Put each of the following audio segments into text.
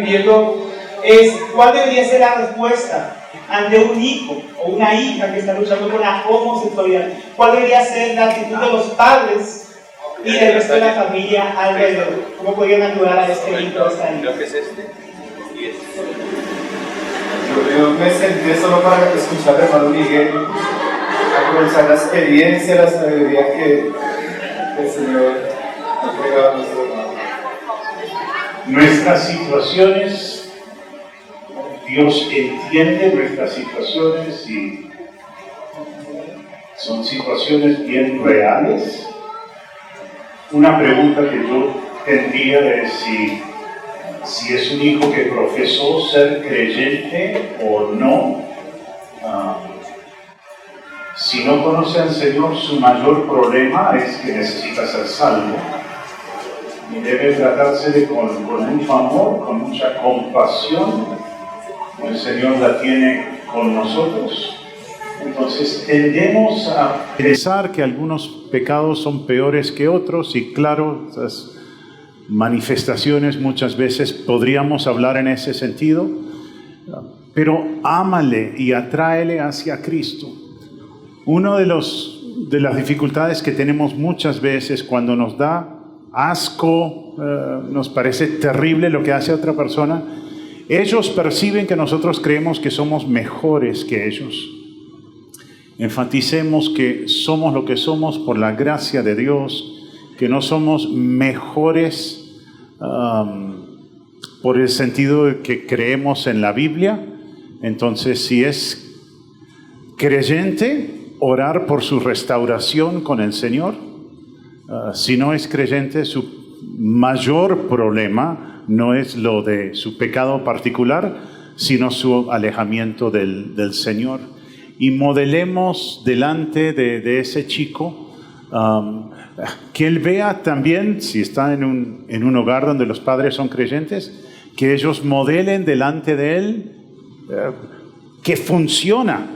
viendo es cuál debería ser la respuesta ante un hijo o una hija que está luchando con la homosexualidad. ¿Cuál debería ser la actitud de los padres y del resto de la familia alrededor? ¿Cómo podrían ayudar a este hijo a esta hija? Creo que es este. Y este. Yo me senté solo para escuchar al hermano Miguel, aprovechar la experiencia, la sabiduría que el Señor ha entregado a nuestro hermano. Nuestras situaciones, Dios entiende nuestras situaciones y son situaciones bien reales. Una pregunta que yo tendría es si es un hijo que profesó ser creyente o no. Si no conoce al Señor, su mayor problema es que necesita ser salvo. Y debe tratarse con mucho amor, con mucha compasión. El Señor la tiene con nosotros. Entonces tendemos a pensar que algunos pecados son peores que otros y claro, esas manifestaciones muchas veces podríamos hablar en ese sentido, pero ámale y atráele hacia Cristo. Una de las dificultades que tenemos muchas veces cuando nos da asco, nos parece terrible lo que hace otra persona, ellos perciben que nosotros creemos que somos mejores que ellos. Enfaticemos que somos lo que somos por la gracia de Dios, que no somos mejores por el sentido de que creemos en la Biblia. Entonces, si es creyente, orar por su restauración con el Señor. Si no es creyente, su mayor problema no es lo de su pecado particular, sino su alejamiento del Señor. Y modelemos delante de ese chico que él vea también, si está en un hogar donde los padres son creyentes, que ellos modelen delante de él que funcionan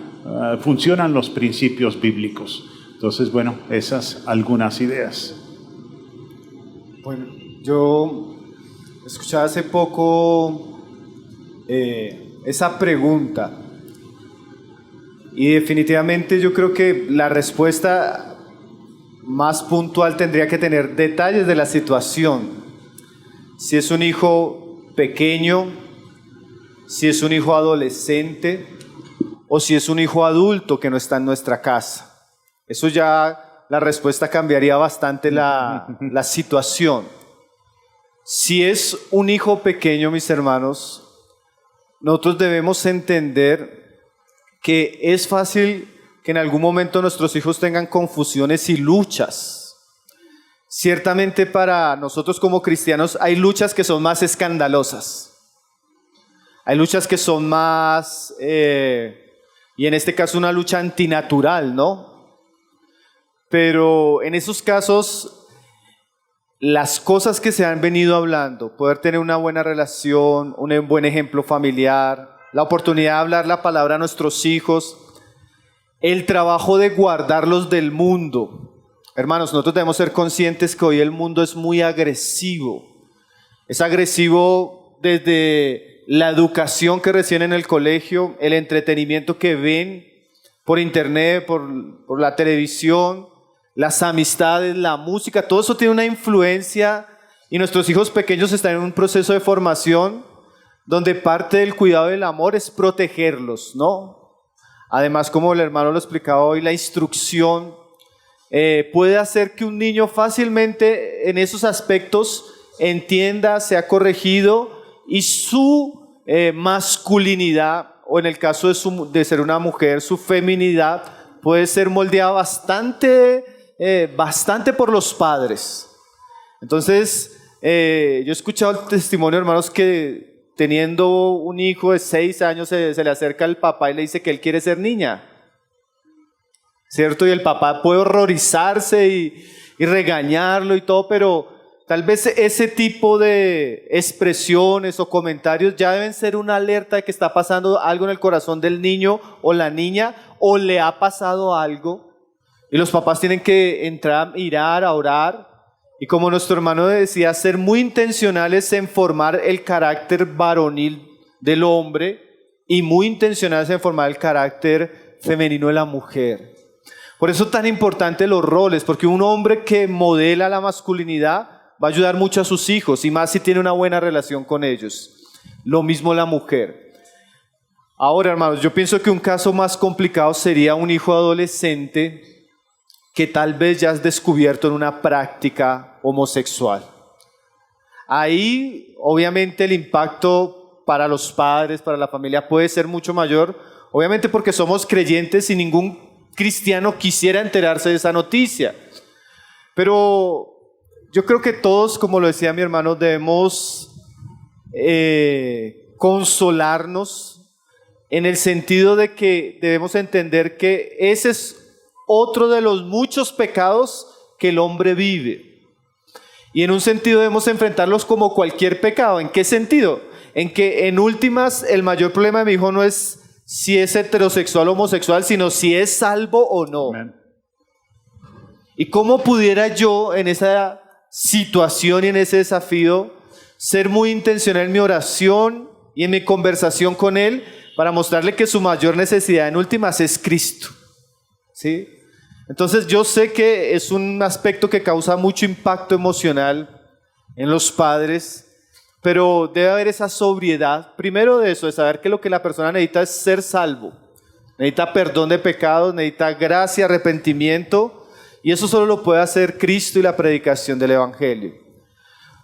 los principios bíblicos. Entonces, bueno, esas algunas ideas. Bueno, yo escuchaba hace poco esa pregunta y definitivamente yo creo que la respuesta más puntual tendría que tener detalles de la situación. Si es un hijo pequeño, si es un hijo adolescente o si es un hijo adulto que no está en nuestra casa. Eso ya, la respuesta cambiaría bastante la situación. Si es un hijo pequeño, mis hermanos, nosotros debemos entender que es fácil que en algún momento nuestros hijos tengan confusiones y luchas. Ciertamente para nosotros como cristianos hay luchas que son más escandalosas. Hay luchas que son más, y en este caso una lucha antinatural, ¿no? Pero en esos casos, las cosas que se han venido hablando, poder tener una buena relación, un buen ejemplo familiar, la oportunidad de hablar la palabra a nuestros hijos, el trabajo de guardarlos del mundo. Hermanos, nosotros debemos ser conscientes que hoy el mundo es muy agresivo. Es agresivo desde la educación que reciben en el colegio, el entretenimiento que ven por internet, por la televisión, las amistades, la música, todo eso tiene una influencia y nuestros hijos pequeños están en un proceso de formación donde parte del cuidado del amor es protegerlos, ¿no? Además, como el hermano lo explicaba hoy, la instrucción puede hacer que un niño fácilmente en esos aspectos entienda, sea corregido y su masculinidad, o en el caso de ser una mujer, su feminidad puede ser moldeada bastante por los padres. Entonces, yo he escuchado el testimonio, hermanos, que teniendo un hijo de 6 años se le acerca al papá y le dice que él quiere ser niña, ¿cierto? Y el papá puede horrorizarse y regañarlo y todo, pero tal vez ese tipo de expresiones o comentarios ya deben ser una alerta de que está pasando algo en el corazón del niño o la niña, o le ha pasado algo, y los papás tienen que entrar a mirar, a orar Y como nuestro hermano decía, ser muy intencionales en formar el carácter varonil del hombre y muy intencionales en formar el carácter femenino de la mujer. Por eso es tan importante los roles, porque un hombre que modela la masculinidad va a ayudar mucho a sus hijos, y más si tiene una buena relación con ellos. Lo mismo la mujer. Ahora, hermanos, yo pienso que un caso más complicado sería un hijo adolescente que tal vez ya has descubierto en una práctica homosexual. Ahí, obviamente, el impacto para los padres, para la familia, puede ser mucho mayor, obviamente porque somos creyentes y ningún cristiano quisiera enterarse de esa noticia. Pero yo creo que todos, como lo decía mi hermano, debemos consolarnos en el sentido de que debemos entender que ese es otro de los muchos pecados que el hombre vive. Y en un sentido debemos enfrentarlos como cualquier pecado. ¿En qué sentido? En que en últimas el mayor problema de mi hijo no es si es heterosexual o homosexual, sino si es salvo o no. Amén. ¿Y cómo pudiera yo en esa situación y en ese desafío ser muy intencional en mi oración y en mi conversación con él para mostrarle que su mayor necesidad en últimas es Cristo? ¿Sí? Entonces yo sé que es un aspecto que causa mucho impacto emocional en los padres, pero debe haber esa sobriedad, primero de eso, de saber que lo que la persona necesita es ser salvo, necesita perdón de pecados, necesita gracia, arrepentimiento, y eso solo lo puede hacer Cristo y la predicación del Evangelio.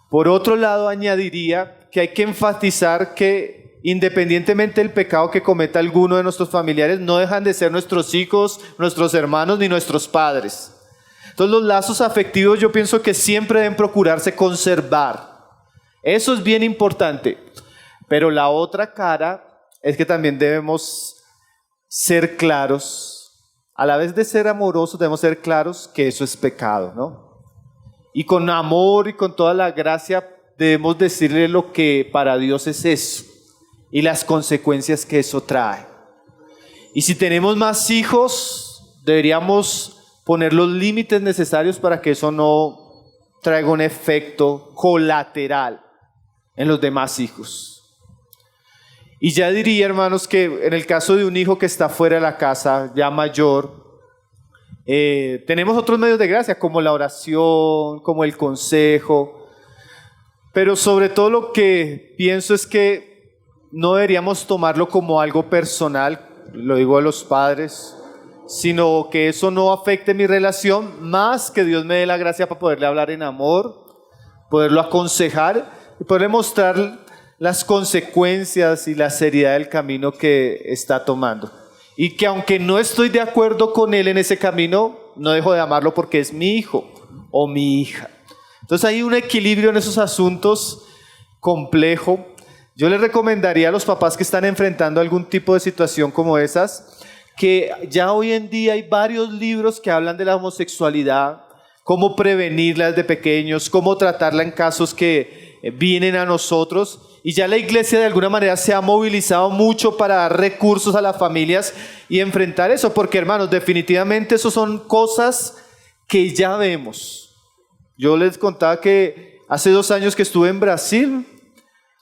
Por otro lado, añadiría que hay que enfatizar que independientemente del pecado que cometa alguno de nuestros familiares, no dejan de ser nuestros hijos, nuestros hermanos ni nuestros padres. Entonces los lazos afectivos yo pienso que siempre deben procurarse conservar. Eso es bien importante. Pero la otra cara es que también debemos ser claros. A la vez de ser amorosos debemos ser claros que eso es pecado, ¿no? Y con amor y con toda la gracia debemos decirle lo que para Dios es eso y las consecuencias que eso trae. Y si tenemos más hijos, deberíamos poner los límites necesarios para que eso no traiga un efecto colateral en los demás hijos. Y ya diría, hermanos, que en el caso de un hijo que está fuera de la casa, ya mayor, tenemos otros medios de gracia, como la oración, como el consejo, pero sobre todo lo que pienso es que no deberíamos tomarlo como algo personal, lo digo a los padres, sino que eso no afecte mi relación, más que Dios me dé la gracia para poderle hablar en amor, poderlo aconsejar y poderle mostrar las consecuencias y la seriedad del camino que está tomando. Y que aunque no estoy de acuerdo con él en ese camino, no dejo de amarlo porque es mi hijo o mi hija. Entonces hay un equilibrio en esos asuntos complejo. Yo les recomendaría a los papás que están enfrentando algún tipo de situación como esas, que ya hoy en día hay varios libros que hablan de la homosexualidad, cómo prevenirla desde pequeños, cómo tratarla en casos que vienen a nosotros. Y ya la iglesia de alguna manera se ha movilizado mucho para dar recursos a las familias y enfrentar eso, porque hermanos, definitivamente eso son cosas que ya vemos. Yo les contaba que hace 2 años que estuve en Brasil,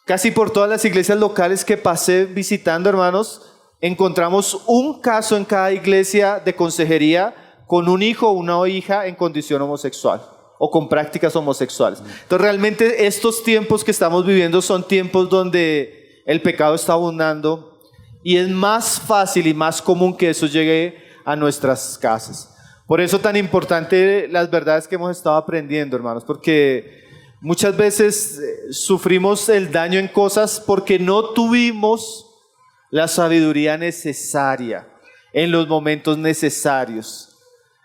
casi por todas las iglesias locales que pasé visitando, hermanos, encontramos un caso en cada iglesia de consejería con un hijo o una hija en condición homosexual o con prácticas homosexuales. Entonces realmente estos tiempos que estamos viviendo son tiempos donde el pecado está abundando y es más fácil y más común que eso llegue a nuestras casas. Por eso tan importante las verdades que hemos estado aprendiendo, hermanos, porque muchas veces sufrimos el daño en cosas porque no tuvimos la sabiduría necesaria en los momentos necesarios.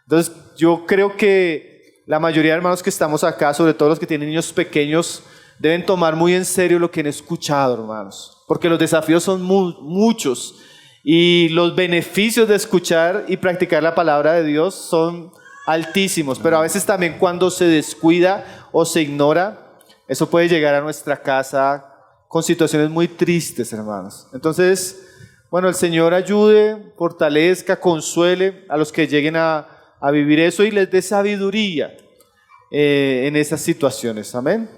Entonces yo creo que la mayoría de hermanos que estamos acá, sobre todo los que tienen niños pequeños, deben tomar muy en serio lo que han escuchado, hermanos, porque los desafíos son muchos y los beneficios de escuchar y practicar la palabra de Dios son altísimos, pero a veces también cuando se descuida o se ignora, eso puede llegar a nuestra casa con situaciones muy tristes, hermanos. Entonces, bueno, el Señor ayude, fortalezca, consuele a los que lleguen a vivir eso y les dé sabiduría en esas situaciones. Amén.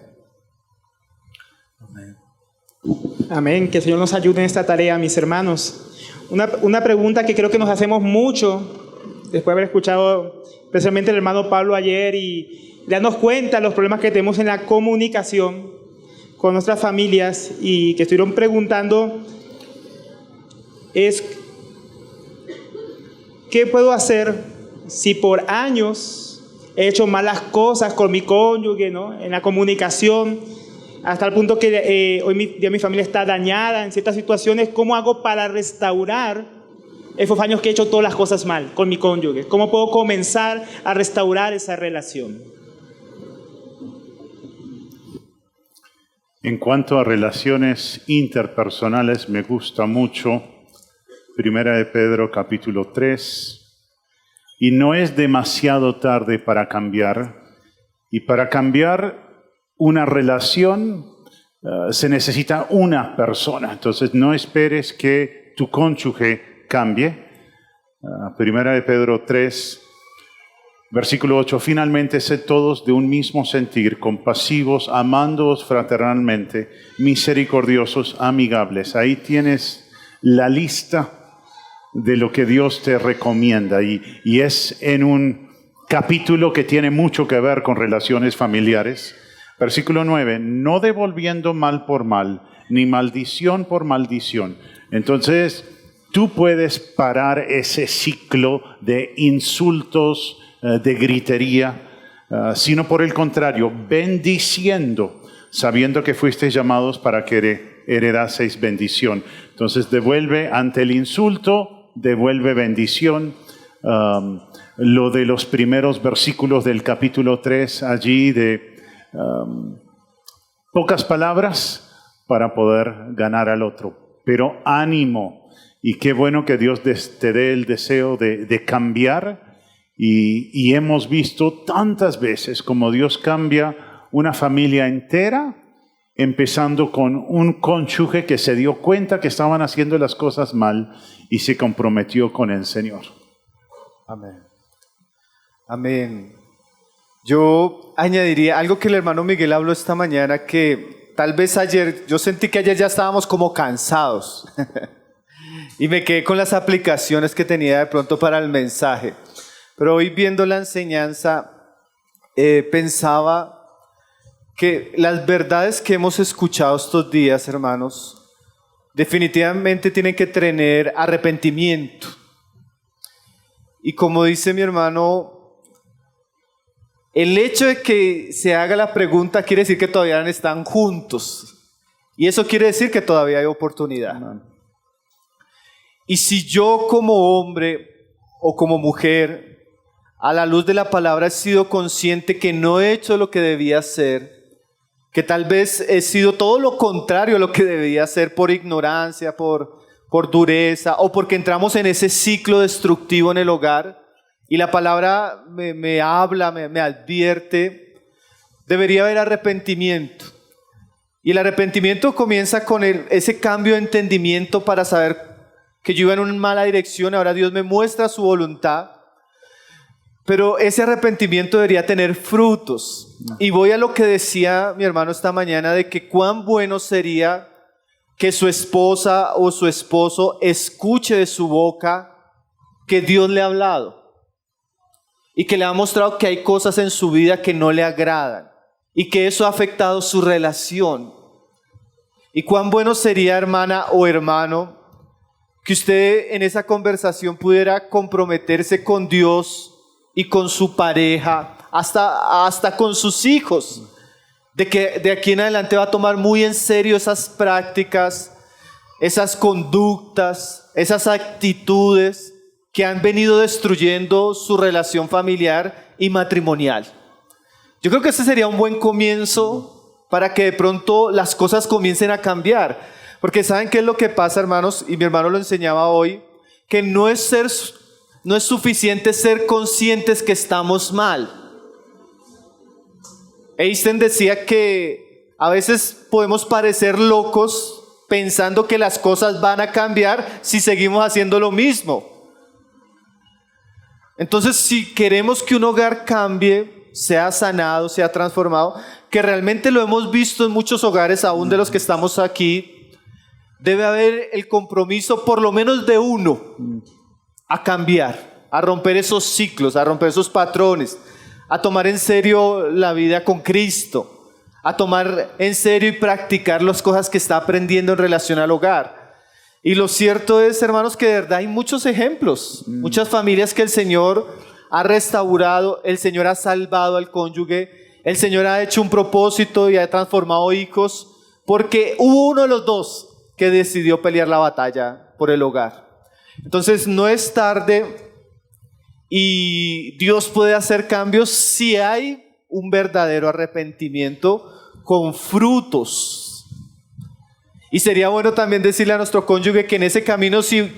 Amén. Que el Señor nos ayude en esta tarea, mis hermanos. Una pregunta que creo que nos hacemos mucho, después de haber escuchado especialmente el hermano Pablo ayer y darnos cuenta de los problemas que tenemos en la comunicación con nuestras familias, y que estuvieron preguntando es: ¿qué puedo hacer si por años he hecho malas cosas con mi cónyuge, ¿no?, en la comunicación, hasta el punto que hoy día mi familia está dañada en ciertas situaciones? ¿Cómo hago para restaurar esos años que he hecho todas las cosas mal con mi cónyuge? ¿Cómo puedo comenzar a restaurar esa relación? En cuanto a relaciones interpersonales, me gusta mucho 1 de Pedro capítulo 3, y no es demasiado tarde para cambiar, y para cambiar una relación se necesita una persona. Entonces no esperes que tu cónyuge cambie. 1 de Pedro 3, versículo 8, finalmente sed todos de un mismo sentir, compasivos, amándoos fraternalmente, misericordiosos, amigables. Ahí tienes la lista de lo que Dios te recomienda, y es en un capítulo que tiene mucho que ver con relaciones familiares. Versículo 9, no devolviendo mal por mal, ni maldición por maldición. Entonces, tú puedes parar ese ciclo de insultos, de gritería, sino por el contrario, bendiciendo, sabiendo que fuisteis llamados para que heredaseis bendición. Entonces, devuelve ante el insulto, devuelve bendición. Lo de los primeros versículos del capítulo 3, allí de pocas palabras para poder ganar al otro. Pero ánimo, y qué bueno que Dios te dé el deseo de cambiar. Y hemos visto tantas veces como Dios cambia una familia entera, empezando con un cónyuge que se dio cuenta que estaban haciendo las cosas mal y se comprometió con el Señor. Amén. Amén. Yo añadiría algo que el hermano Miguel habló esta mañana, que tal vez ayer, yo sentí que ayer ya estábamos como cansados y me quedé con las aplicaciones que tenía de pronto para el mensaje. Pero hoy, viendo la enseñanza, pensaba que las verdades que hemos escuchado estos días, hermanos, definitivamente tienen que tener arrepentimiento. Y como dice mi hermano, el hecho de que se haga la pregunta quiere decir que todavía no están juntos. Y eso quiere decir que todavía hay oportunidad. Y si yo como hombre o como mujer, a la luz de la palabra, he sido consciente que no he hecho lo que debía hacer, que tal vez he sido todo lo contrario a lo que debía hacer por ignorancia, por dureza, o porque entramos en ese ciclo destructivo en el hogar, y la palabra me habla, me advierte, debería haber arrepentimiento. Y el arrepentimiento comienza con ese cambio de entendimiento para saber que yo iba en una mala dirección. Ahora Dios me muestra su voluntad. Pero ese arrepentimiento debería tener frutos. Y voy a lo que decía mi hermano esta mañana, de que cuán bueno sería que su esposa o su esposo escuche de su boca que Dios le ha hablado y que le ha mostrado que hay cosas en su vida que no le agradan y que eso ha afectado su relación. Y cuán bueno sería, hermana o hermano, que usted en esa conversación pudiera comprometerse con Dios y con su pareja, hasta con sus hijos, de que de aquí en adelante va a tomar muy en serio esas prácticas, esas conductas, esas actitudes que han venido destruyendo su relación familiar y matrimonial. Yo creo que ese sería un buen comienzo para que de pronto las cosas comiencen a cambiar. Porque ¿saben qué es lo que pasa, hermanos? Y mi hermano lo enseñaba hoy, que no es suficiente ser conscientes que estamos mal. Einstein decía que a veces podemos parecer locos pensando que las cosas van a cambiar si seguimos haciendo lo mismo. Entonces, si queremos que un hogar cambie, sea sanado, sea transformado, que realmente lo hemos visto en muchos hogares, aún de los que estamos aquí, debe haber el compromiso por lo menos de uno a cambiar, a romper esos ciclos, a romper esos patrones, a tomar en serio la vida con Cristo, a tomar en serio y practicar las cosas que está aprendiendo en relación al hogar. Y lo cierto es, hermanos, que de verdad hay muchos ejemplos, muchas familias que el Señor ha restaurado, el Señor ha salvado al cónyuge, el Señor ha hecho un propósito y ha transformado hijos, porque hubo uno de los dos que decidió pelear la batalla por el hogar. Entonces no es tarde y Dios puede hacer cambios si hay un verdadero arrepentimiento con frutos. Y sería bueno también decirle a nuestro cónyuge que en ese camino, si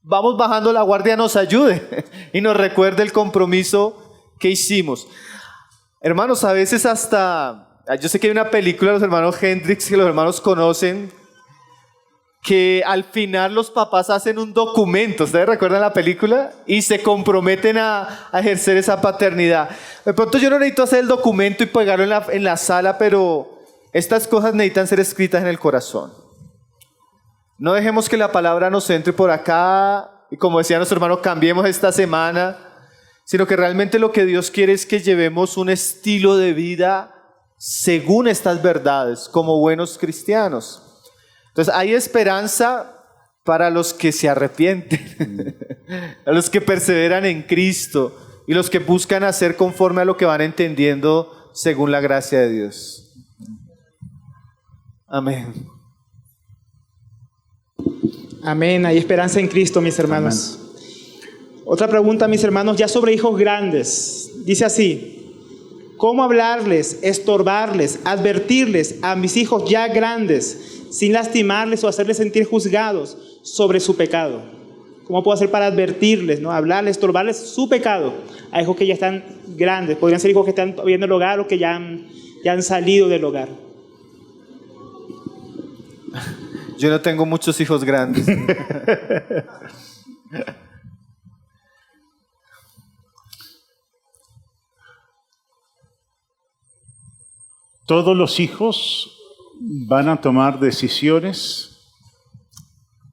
vamos bajando la guardia, nos ayude y nos recuerde el compromiso que hicimos. Hermanos, a veces hasta, yo sé que hay una película de los hermanos Hendrix que los hermanos conocen, que al final los papás hacen un documento, ¿ustedes recuerdan la película? Y se comprometen a ejercer esa paternidad. De pronto yo no necesito hacer el documento y pegarlo en la sala, pero estas cosas necesitan ser escritas en el corazón. No dejemos que la palabra nos entre por acá y, como decía nuestro hermano, cambiemos esta semana, sino que realmente lo que Dios quiere es que llevemos un estilo de vida según estas verdades, como buenos cristianos. Entonces hay esperanza para los que se arrepienten, a los que perseveran en Cristo y los que buscan hacer conforme a lo que van entendiendo según la gracia de Dios. Amén. Amén, hay esperanza en Cristo, mis hermanos. Amén. Otra pregunta, mis hermanos, ya sobre hijos grandes. Dice así: ¿cómo hablarles, estorbarles, advertirles a mis hijos ya grandes sin lastimarles o hacerles sentir juzgados sobre su pecado? ¿Cómo puedo hacer para advertirles, ¿no? Hablarles, estorbarles su pecado a hijos que ya están grandes? Podrían ser hijos que están viendo el hogar o que ya han salido del hogar. Yo no tengo muchos hijos grandes. Todos los hijos van a tomar decisiones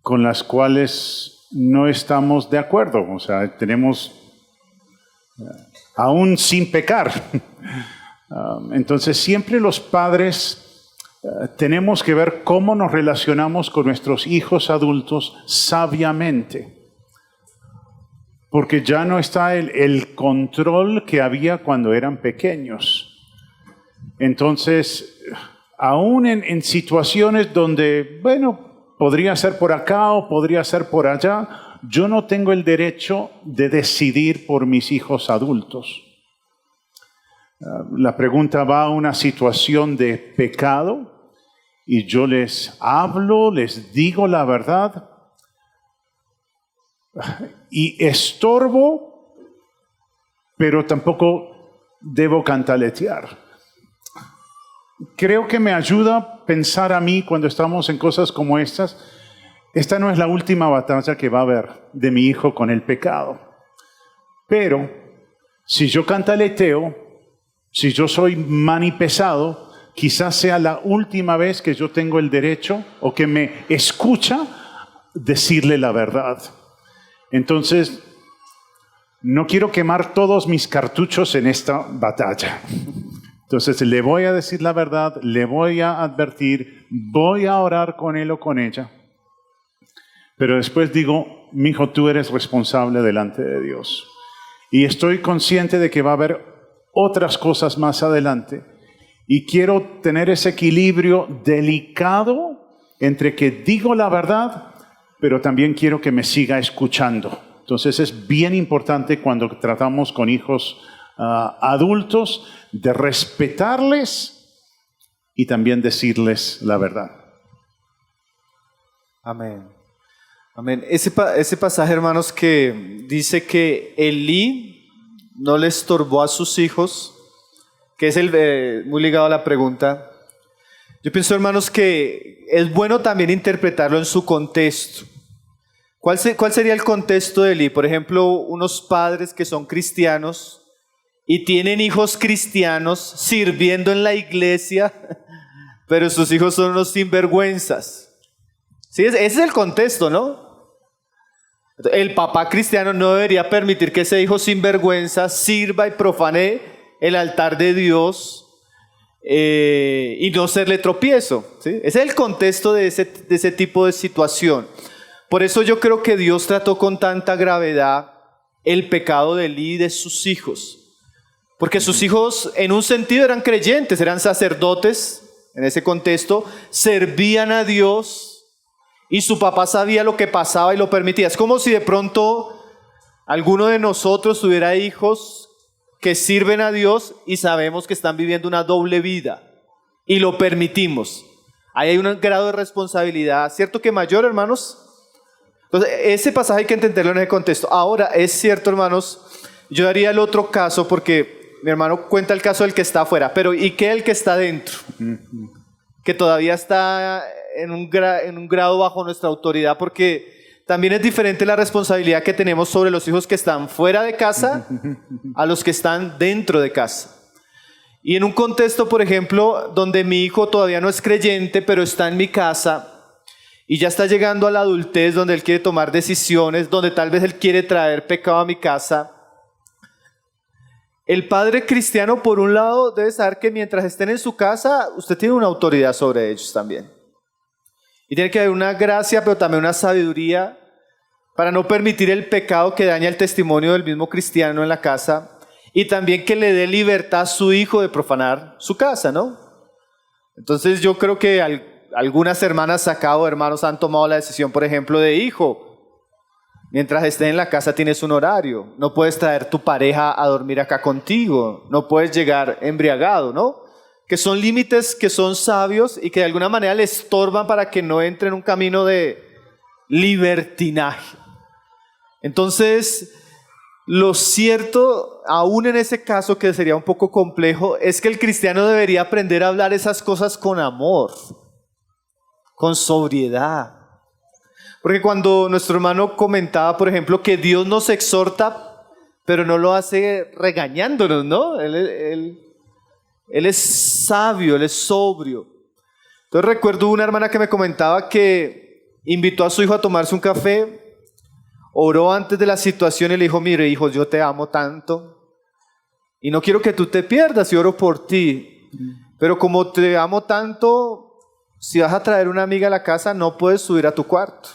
con las cuales no estamos de acuerdo. O sea, tenemos, aún sin pecar. Entonces, siempre los padres tenemos que ver cómo nos relacionamos con nuestros hijos adultos sabiamente. Porque ya no está el control que había cuando eran pequeños. Entonces, aún en situaciones donde, bueno, podría ser por acá o podría ser por allá, yo no tengo el derecho de decidir por mis hijos adultos. La pregunta va a una situación de pecado y yo les hablo, les digo la verdad y estorbo, pero tampoco debo cantaletear. Creo que me ayuda a pensar a mí cuando estamos en cosas como estas. Esta no es la última batalla que va a haber de mi hijo con el pecado. Pero si yo cantaleteo, si yo soy manipesado, quizás sea la última vez que yo tengo el derecho o que me escucha decirle la verdad. Entonces, no quiero quemar todos mis cartuchos en esta batalla. Entonces, le voy a decir la verdad, le voy a advertir, voy a orar con él o con ella. Pero después digo, mijo, tú eres responsable delante de Dios. Y estoy consciente de que va a haber otras cosas más adelante. Y quiero tener ese equilibrio delicado entre que digo la verdad, pero también quiero que me siga escuchando. Entonces es bien importante cuando tratamos con hijos adultos de respetarles y también decirles la verdad. Amén. Amén. Ese pasaje, hermanos, que dice que Elí no le estorbó a sus hijos, que es muy ligado a la pregunta. Yo pienso, hermanos, que es bueno también interpretarlo en su contexto. ¿Cuál sería el contexto de Elí? Por ejemplo, unos padres que son cristianos y tienen hijos cristianos sirviendo en la iglesia, pero sus hijos son unos sinvergüenzas. ¿Sí? Ese es el contexto, ¿no? El papá cristiano no debería permitir que ese hijo sinvergüenza sirva y profane el altar de Dios y no serle tropiezo. ¿Sí? Ese es el contexto de ese tipo de situación. Por eso yo creo que Dios trató con tanta gravedad el pecado de Elí y de sus hijos. Porque sus hijos en un sentido eran creyentes, eran sacerdotes en ese contexto, servían a Dios. Y su papá sabía lo que pasaba y lo permitía. Es como si de pronto alguno de nosotros tuviera hijos que sirven a Dios y sabemos que están viviendo una doble vida. Y lo permitimos. Ahí hay un grado de responsabilidad, ¿cierto que mayor, hermanos? Entonces, ese pasaje hay que entenderlo en ese contexto. Ahora, es cierto, hermanos, yo daría el otro caso porque mi hermano cuenta el caso del que está afuera. Pero ¿y qué el que está dentro? Que todavía está en un grado bajo nuestra autoridad, porque también es diferente la responsabilidad que tenemos sobre los hijos que están fuera de casa a los que están dentro de casa. Y en un contexto, por ejemplo, donde mi hijo todavía no es creyente, pero está en mi casa y ya está llegando a la adultez, donde él quiere tomar decisiones, donde tal vez él quiere traer pecado a mi casa. El padre cristiano, por un lado, debe saber que mientras estén en su casa, usted tiene una autoridad sobre ellos también. Y tiene que haber una gracia, pero también una sabiduría para no permitir el pecado que daña el testimonio del mismo cristiano en la casa y también que le dé libertad a su hijo de profanar su casa, ¿no? Entonces yo creo que algunas hermanas acá o hermanos han tomado la decisión, por ejemplo, de hijo, mientras estés en la casa tienes un horario, no puedes traer tu pareja a dormir acá contigo, no puedes llegar embriagado, ¿no? Que son límites que son sabios y que de alguna manera le estorban para que no entre en un camino de libertinaje. Entonces, lo cierto, aún en ese caso que sería un poco complejo, es que el cristiano debería aprender a hablar esas cosas con amor, con sobriedad. Porque cuando nuestro hermano comentaba, por ejemplo, que Dios nos exhorta, pero no lo hace regañándonos, ¿no? Él es sabio, Él es sobrio. Entonces recuerdo una hermana que me comentaba que invitó a su hijo a tomarse un café, oró antes de la situación y le dijo, mire hijo, yo te amo tanto y no quiero que tú te pierdas y oro por ti. Pero como te amo tanto, si vas a traer una amiga a la casa no puedes subir a tu cuarto.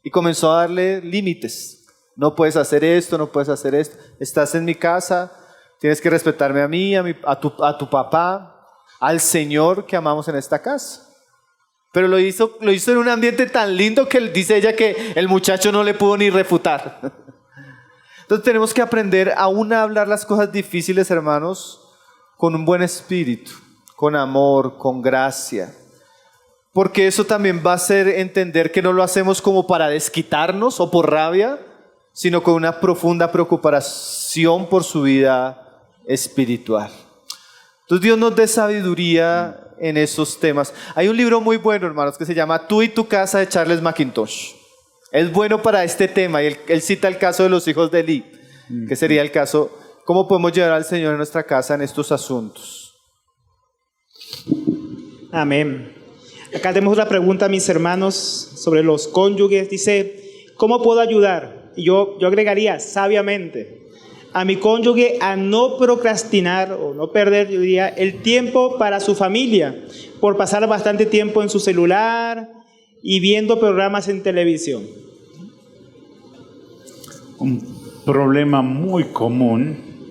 Y comenzó a darle límites. No puedes hacer esto, no puedes hacer esto. Estás en mi casa. Tienes que respetarme a mí, a tu papá, al Señor que amamos en esta casa. Pero lo hizo en un ambiente tan lindo que dice ella que el muchacho no le pudo ni refutar. Entonces tenemos que aprender aún a hablar las cosas difíciles, hermanos, con un buen espíritu, con amor, con gracia. Porque eso también va a hacer entender que no lo hacemos como para desquitarnos o por rabia, sino con una profunda preocupación por su vida espiritual. Entonces Dios nos dé sabiduría en esos temas. Hay un libro muy bueno, hermanos, que se llama Tú y tu casa, de Charles McIntosh. Es bueno para este tema y él cita el caso de los hijos de Elí, que sería el caso, cómo podemos llevar al Señor en nuestra casa en estos asuntos. Amén. Acá tenemos otra pregunta, mis hermanos, sobre los cónyuges. Dice, ¿cómo puedo ayudar? Y yo agregaría, sabiamente, a mi cónyuge a no procrastinar o no perder, yo diría, el tiempo para su familia por pasar bastante tiempo en su celular y viendo programas en televisión? Un problema muy común,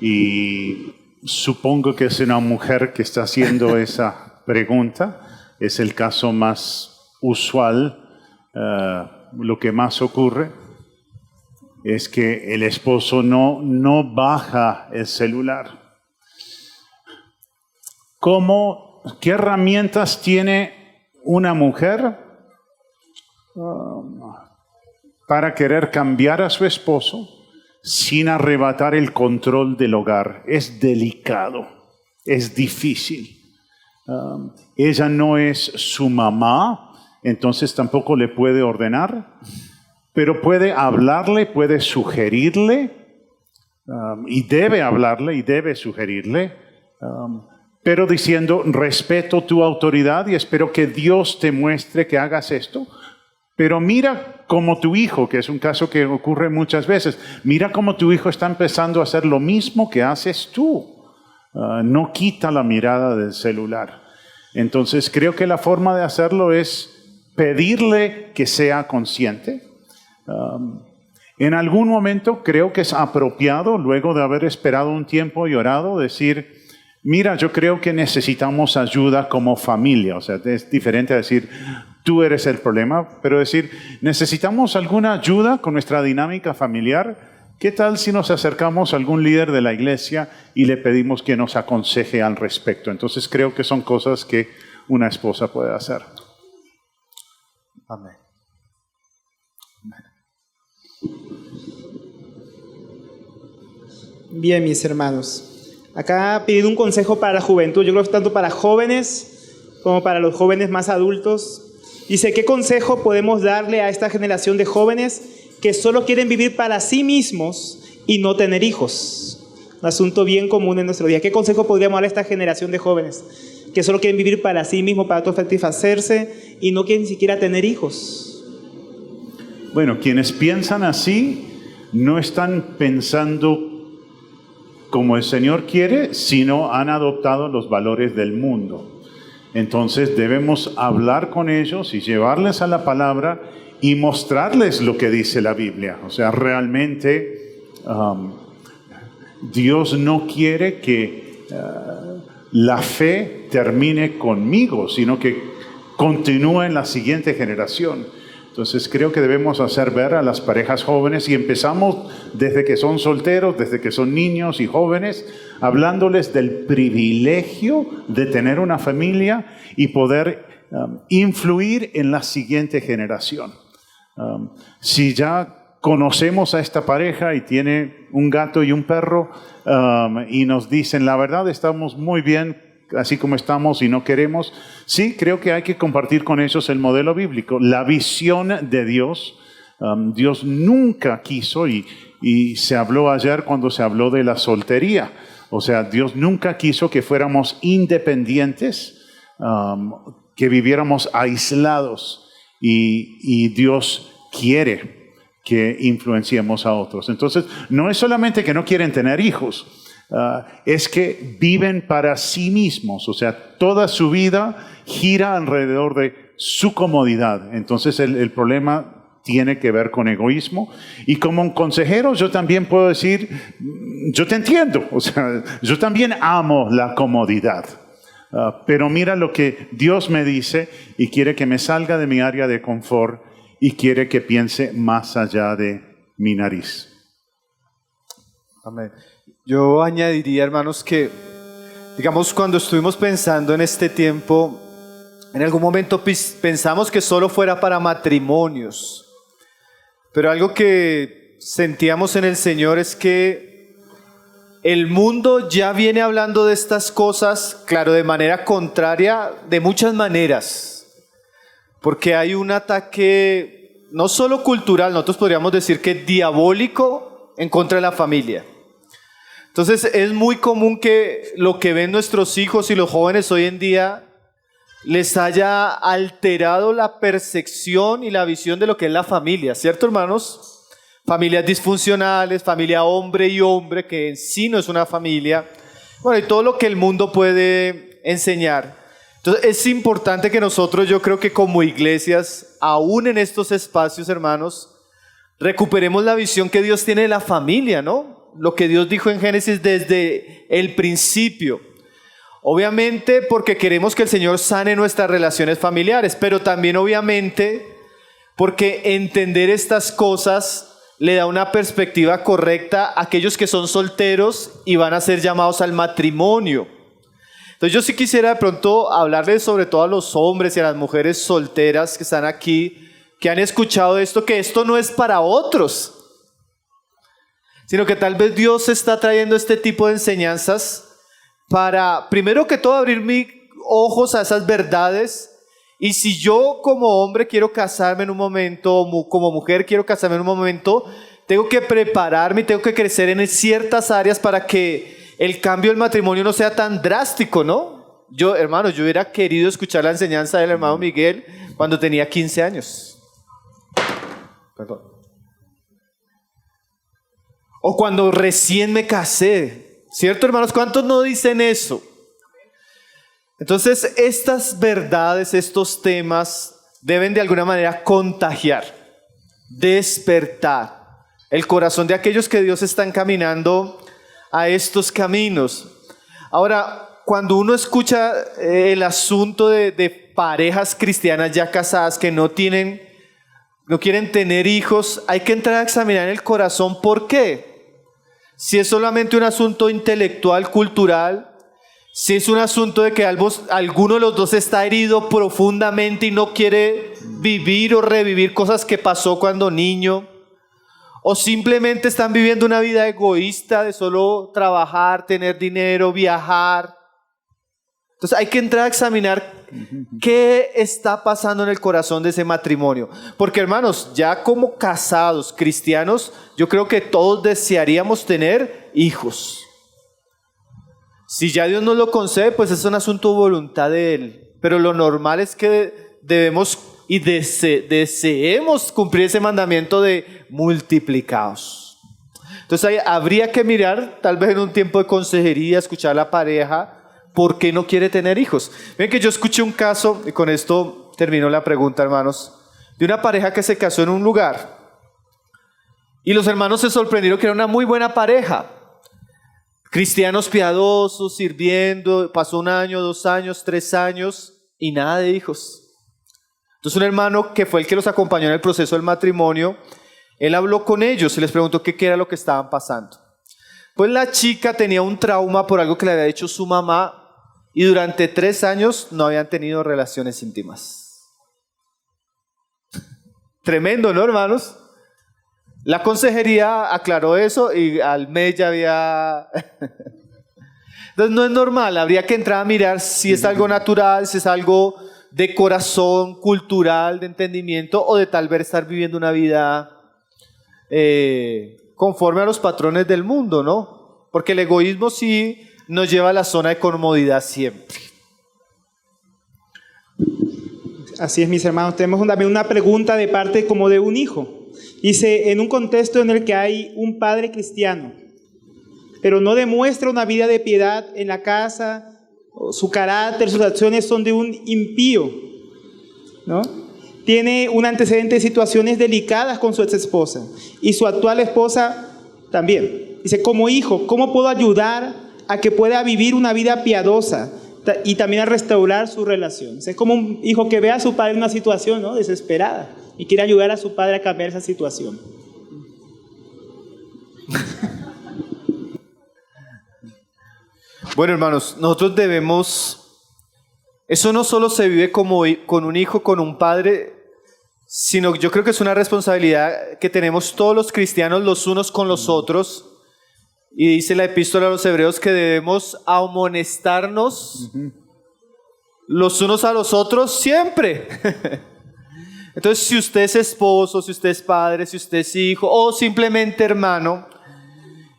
y supongo que es una mujer que está haciendo esa pregunta, es el caso más usual, lo que más ocurre es que el esposo no baja el celular. ¿Qué herramientas tiene una mujer para querer cambiar a su esposo sin arrebatar el control del hogar? Es delicado, es difícil. Ella no es su mamá, entonces tampoco le puede ordenar, pero puede hablarle, puede sugerirle, y debe hablarle y debe sugerirle, pero diciendo, respeto tu autoridad y espero que Dios te muestre que hagas esto. Pero mira como tu hijo, que es un caso que ocurre muchas veces, mira como tu hijo está empezando a hacer lo mismo que haces tú. No quita la mirada del celular. Entonces creo que la forma de hacerlo es pedirle que sea consciente. En algún momento creo que es apropiado, luego de haber esperado un tiempo y orado, decir, mira, yo creo que necesitamos ayuda como familia. O sea, es diferente a decir, tú eres el problema, pero decir, necesitamos alguna ayuda con nuestra dinámica familiar. ¿Qué tal si nos acercamos a algún líder de la iglesia y le pedimos que nos aconseje al respecto? Entonces creo que son cosas que una esposa puede hacer. Amén. Bien, mis hermanos. Acá pidiendo un consejo para la juventud. Yo creo que tanto para jóvenes como para los jóvenes más adultos. Dice, ¿qué consejo podemos darle a esta generación de jóvenes que solo quieren vivir para sí mismos y no tener hijos? Un asunto bien común en nuestro día. ¿Qué consejo podríamos darle a esta generación de jóvenes que solo quieren vivir para sí mismos, para autosatisfacerse y no quieren ni siquiera tener hijos? Bueno, quienes piensan así no están pensando como el Señor quiere, sino han adoptado los valores del mundo. Entonces debemos hablar con ellos y llevarles a la palabra y mostrarles lo que dice la Biblia. O sea, realmente Dios no quiere que la fe termine conmigo, sino que continúe en la siguiente generación. Entonces creo que debemos hacer ver a las parejas jóvenes, y empezamos desde que son solteros, desde que son niños y jóvenes, hablándoles del privilegio de tener una familia y poder influir en la siguiente generación. Si ya conocemos a esta pareja y tiene un gato y un perro y nos dicen, la verdad estamos muy bien así como estamos y no queremos, sí, creo que hay que compartir con ellos el modelo bíblico, la visión de Dios. Dios nunca quiso, y se habló ayer cuando se habló de la soltería, o sea, Dios nunca quiso que fuéramos independientes, que viviéramos aislados, y Dios quiere que influenciemos a otros. Entonces, no es solamente que no quieren tener hijos, es que viven para sí mismos, o sea, toda su vida gira alrededor de su comodidad. Entonces el problema tiene que ver con egoísmo, y como un consejero yo también puedo decir, yo te entiendo, o sea, yo también amo la comodidad, pero mira lo que Dios me dice y quiere que me salga de mi área de confort y quiere que piense más allá de mi nariz. Amén. Yo añadiría, hermanos, que, digamos, cuando estuvimos pensando en este tiempo, en algún momento pensamos que solo fuera para matrimonios, pero algo que sentíamos en el Señor es que el mundo ya viene hablando de estas cosas, claro, de manera contraria, de muchas maneras, porque hay un ataque no solo cultural, nosotros podríamos decir que diabólico en contra de la familia. Entonces es muy común que lo que ven nuestros hijos y los jóvenes hoy en día les haya alterado la percepción y la visión de lo que es la familia, ¿cierto, hermanos? Familias disfuncionales, familia hombre y hombre, que en sí no es una familia. Bueno, y todo lo que el mundo puede enseñar. Entonces es importante que nosotros, yo creo que como iglesias, aún en estos espacios, hermanos, recuperemos la visión que Dios tiene de la familia, ¿no? Lo que Dios dijo en Génesis desde el principio. Obviamente porque queremos que el Señor sane nuestras relaciones familiares, pero también obviamente porque entender estas cosas le da una perspectiva correcta a aquellos que son solteros y van a ser llamados al matrimonio. Entonces yo sí quisiera de pronto hablarles sobre todo a los hombres y a las mujeres solteras que están aquí, que han escuchado esto, que esto no es para otros, sino que tal vez Dios está trayendo este tipo de enseñanzas para, primero que todo, abrir mis ojos a esas verdades. Y si yo como hombre quiero casarme en un momento, como mujer quiero casarme en un momento, tengo que prepararme y tengo que crecer en ciertas áreas para que el cambio del matrimonio no sea tan drástico, ¿no? Yo, hermano, yo hubiera querido escuchar la enseñanza del hermano Miguel cuando tenía 15 años. Perdón. O cuando recién me casé. ¿Cierto, hermanos? ¿Cuántos no dicen eso? Entonces, estas verdades, estos temas deben de alguna manera contagiar, despertar el corazón de aquellos que Dios está encaminando a estos caminos. Ahora, cuando uno escucha el asunto de parejas cristianas ya casadas que no quieren tener hijos, hay que entrar a examinar el corazón. ¿Por qué? Si es solamente un asunto intelectual, cultural, si es un asunto de que alguno de los dos está herido profundamente y no quiere vivir o revivir cosas que pasó cuando niño, o simplemente están viviendo una vida egoísta de solo trabajar, tener dinero, viajar. Entonces hay que entrar a examinar qué está pasando en el corazón de ese matrimonio. Porque, hermanos, ya como casados cristianos, yo creo que todos desearíamos tener hijos. Si ya Dios nos lo concede, pues es un asunto de voluntad de Él. Pero lo normal es que debemos y deseemos cumplir ese mandamiento de multiplicaos. Entonces ahí habría que mirar, tal vez en un tiempo de consejería, escuchar a la pareja, ¿por qué no quiere tener hijos? Ven que yo escuché un caso, y con esto termino la pregunta, hermanos, de una pareja que se casó en un lugar. Y los hermanos se sorprendieron que era una muy buena pareja. Cristianos piadosos, sirviendo, pasó 1 año, 2 años, 3 años y nada de hijos. Entonces un hermano que fue el que los acompañó en el proceso del matrimonio, él habló con ellos y les preguntó qué era lo que estaban pasando. Pues la chica tenía un trauma por algo que le había dicho su mamá y durante 3 años no habían tenido relaciones íntimas. Tremendo, ¿no, hermanos? La consejería aclaró eso y al mes ya había... Entonces no es normal, habría que entrar a mirar si es algo natural, si es algo de corazón, cultural, de entendimiento, o de tal vez estar viviendo una vida conforme a los patrones del mundo, ¿no? Porque el egoísmo sí nos lleva a la zona de comodidad siempre. Así es, mis hermanos. Tenemos también una pregunta de parte como de un hijo. Dice, en un contexto en el que hay un padre cristiano, pero no demuestra una vida de piedad en la casa, su carácter, sus acciones son de un impío, ¿no? Tiene un antecedente de situaciones delicadas con su ex esposa y su actual esposa también. Dice, como hijo, ¿cómo puedo ayudar a que pueda vivir una vida piadosa y también a restaurar su relación? Es como un hijo que ve a su padre en una situación, ¿no?, desesperada y quiere ayudar a su padre a cambiar esa situación. Bueno, hermanos, nosotros debemos, eso no solo se vive como con un hijo, con un padre, sino yo creo que es una responsabilidad que tenemos todos los cristianos los unos con los otros. Y dice la epístola a los hebreos que debemos amonestarnos los unos a los otros siempre. Entonces, si usted es esposo, si usted es padre, si usted es hijo o simplemente hermano,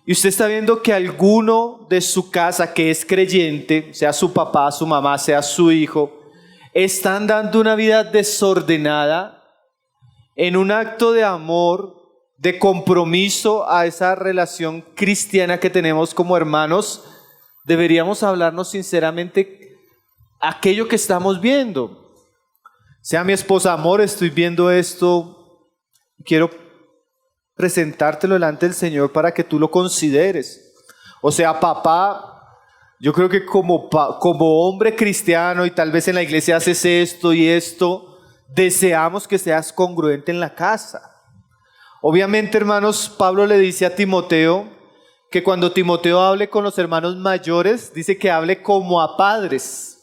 y usted está viendo que alguno de su casa que es creyente, sea su papá, su mamá, sea su hijo, están dando una vida desordenada en un acto de amor, de compromiso a esa relación cristiana que tenemos como hermanos, deberíamos hablarnos sinceramente aquello que estamos viendo. Sea mi esposa, amor, estoy viendo esto, quiero presentártelo delante del Señor para que tú lo consideres. O sea, papá, yo creo que como hombre cristiano y tal vez en la iglesia haces esto y esto, deseamos que seas congruente en la casa. Obviamente, hermanos, Pablo le dice a Timoteo que cuando Timoteo hable con los hermanos mayores, dice que hable como a padres.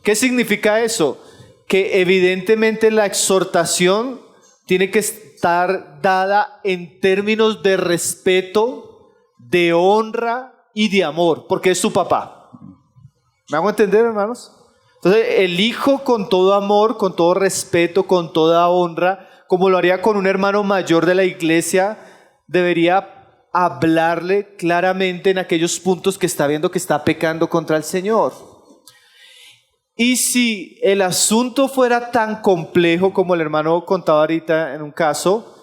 ¿Qué significa eso? Que evidentemente la exhortación tiene que estar dada en términos de respeto, de honra y de amor, porque es su papá. ¿Me hago entender, hermanos? Entonces, el hijo con todo amor, con todo respeto, con toda honra, como lo haría con un hermano mayor de la iglesia, debería hablarle claramente en aquellos puntos que está viendo que está pecando contra el Señor. Y si el asunto fuera tan complejo como el hermano contaba ahorita en un caso,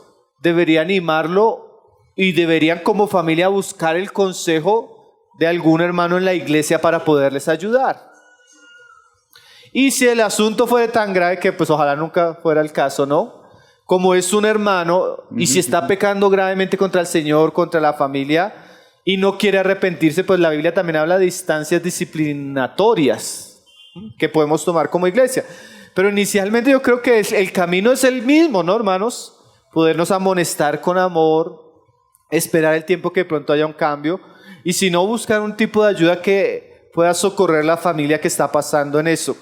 debería animarlo y deberían como familia buscar el consejo de algún hermano en la iglesia para poderles ayudar. Y si el asunto fuera tan grave que pues ojalá nunca fuera el caso, ¿no? Como es un hermano y si está pecando gravemente contra el Señor, contra la familia y no quiere arrepentirse, pues la Biblia también habla de instancias disciplinatorias que podemos tomar como iglesia. Pero inicialmente yo creo que el camino es el mismo, ¿no, hermanos? Podernos amonestar con amor, esperar el tiempo que de pronto haya un cambio y si no, buscar un tipo de ayuda que pueda socorrer la familia que está pasando en eso.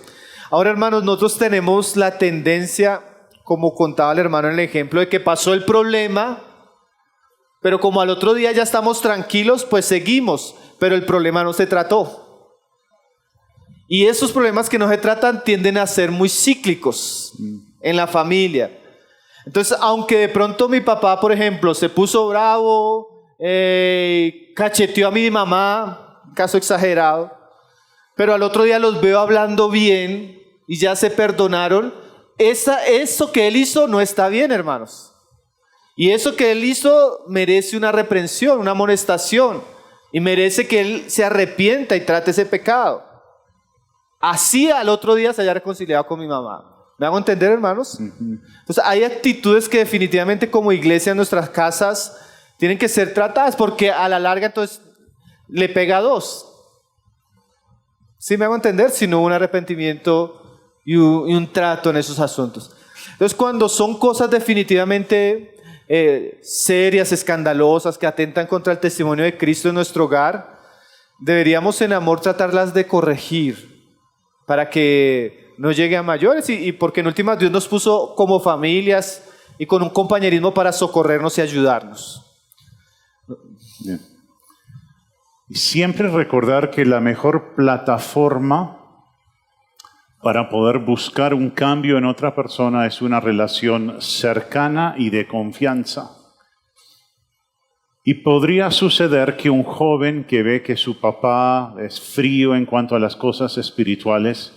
Ahora, hermanos, nosotros tenemos la tendencia, como contaba el hermano en el ejemplo, de que pasó el problema, pero como al otro día ya estamos tranquilos, pues seguimos, pero el problema no se trató. Y esos problemas que no se tratan tienden a ser muy cíclicos en la familia. Entonces, aunque de pronto mi papá, por ejemplo, se puso bravo, cacheteó a mi mamá, caso exagerado, pero al otro día los veo hablando bien y ya se perdonaron, eso que él hizo no está bien, hermanos. Y eso que él hizo merece una reprensión, una amonestación, y merece que él se arrepienta y trate ese pecado. Así al otro día se haya reconciliado con mi mamá. ¿Me hago entender, hermanos? Entonces hay actitudes que definitivamente como iglesia en nuestras casas tienen que ser tratadas porque a la larga entonces le pega a dos. ¿Sí me hago entender? Si no hubo un arrepentimiento y un trato en esos asuntos. Entonces cuando son cosas definitivamente serias, escandalosas, que atentan contra el testimonio de Cristo en nuestro hogar, deberíamos en amor tratarlas de corregir para que no llegue a mayores y porque en últimas Dios nos puso como familias y con un compañerismo para socorrernos y ayudarnos. Bien. Y siempre recordar que la mejor plataforma para poder buscar un cambio en otra persona es una relación cercana y de confianza. Y podría suceder que un joven que ve que su papá es frío en cuanto a las cosas espirituales,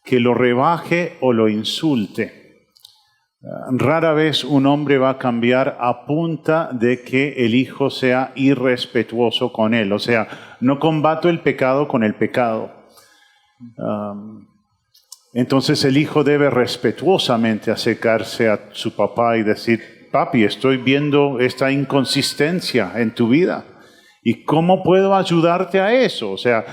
que lo rebaje o lo insulte. Rara vez un hombre va a cambiar a punta de que el hijo sea irrespetuoso con él. O sea, no combato el pecado con el pecado. Entonces el hijo debe respetuosamente acercarse a su papá y decir: papi, estoy viendo esta inconsistencia en tu vida. ¿Y cómo puedo ayudarte a eso? O sea,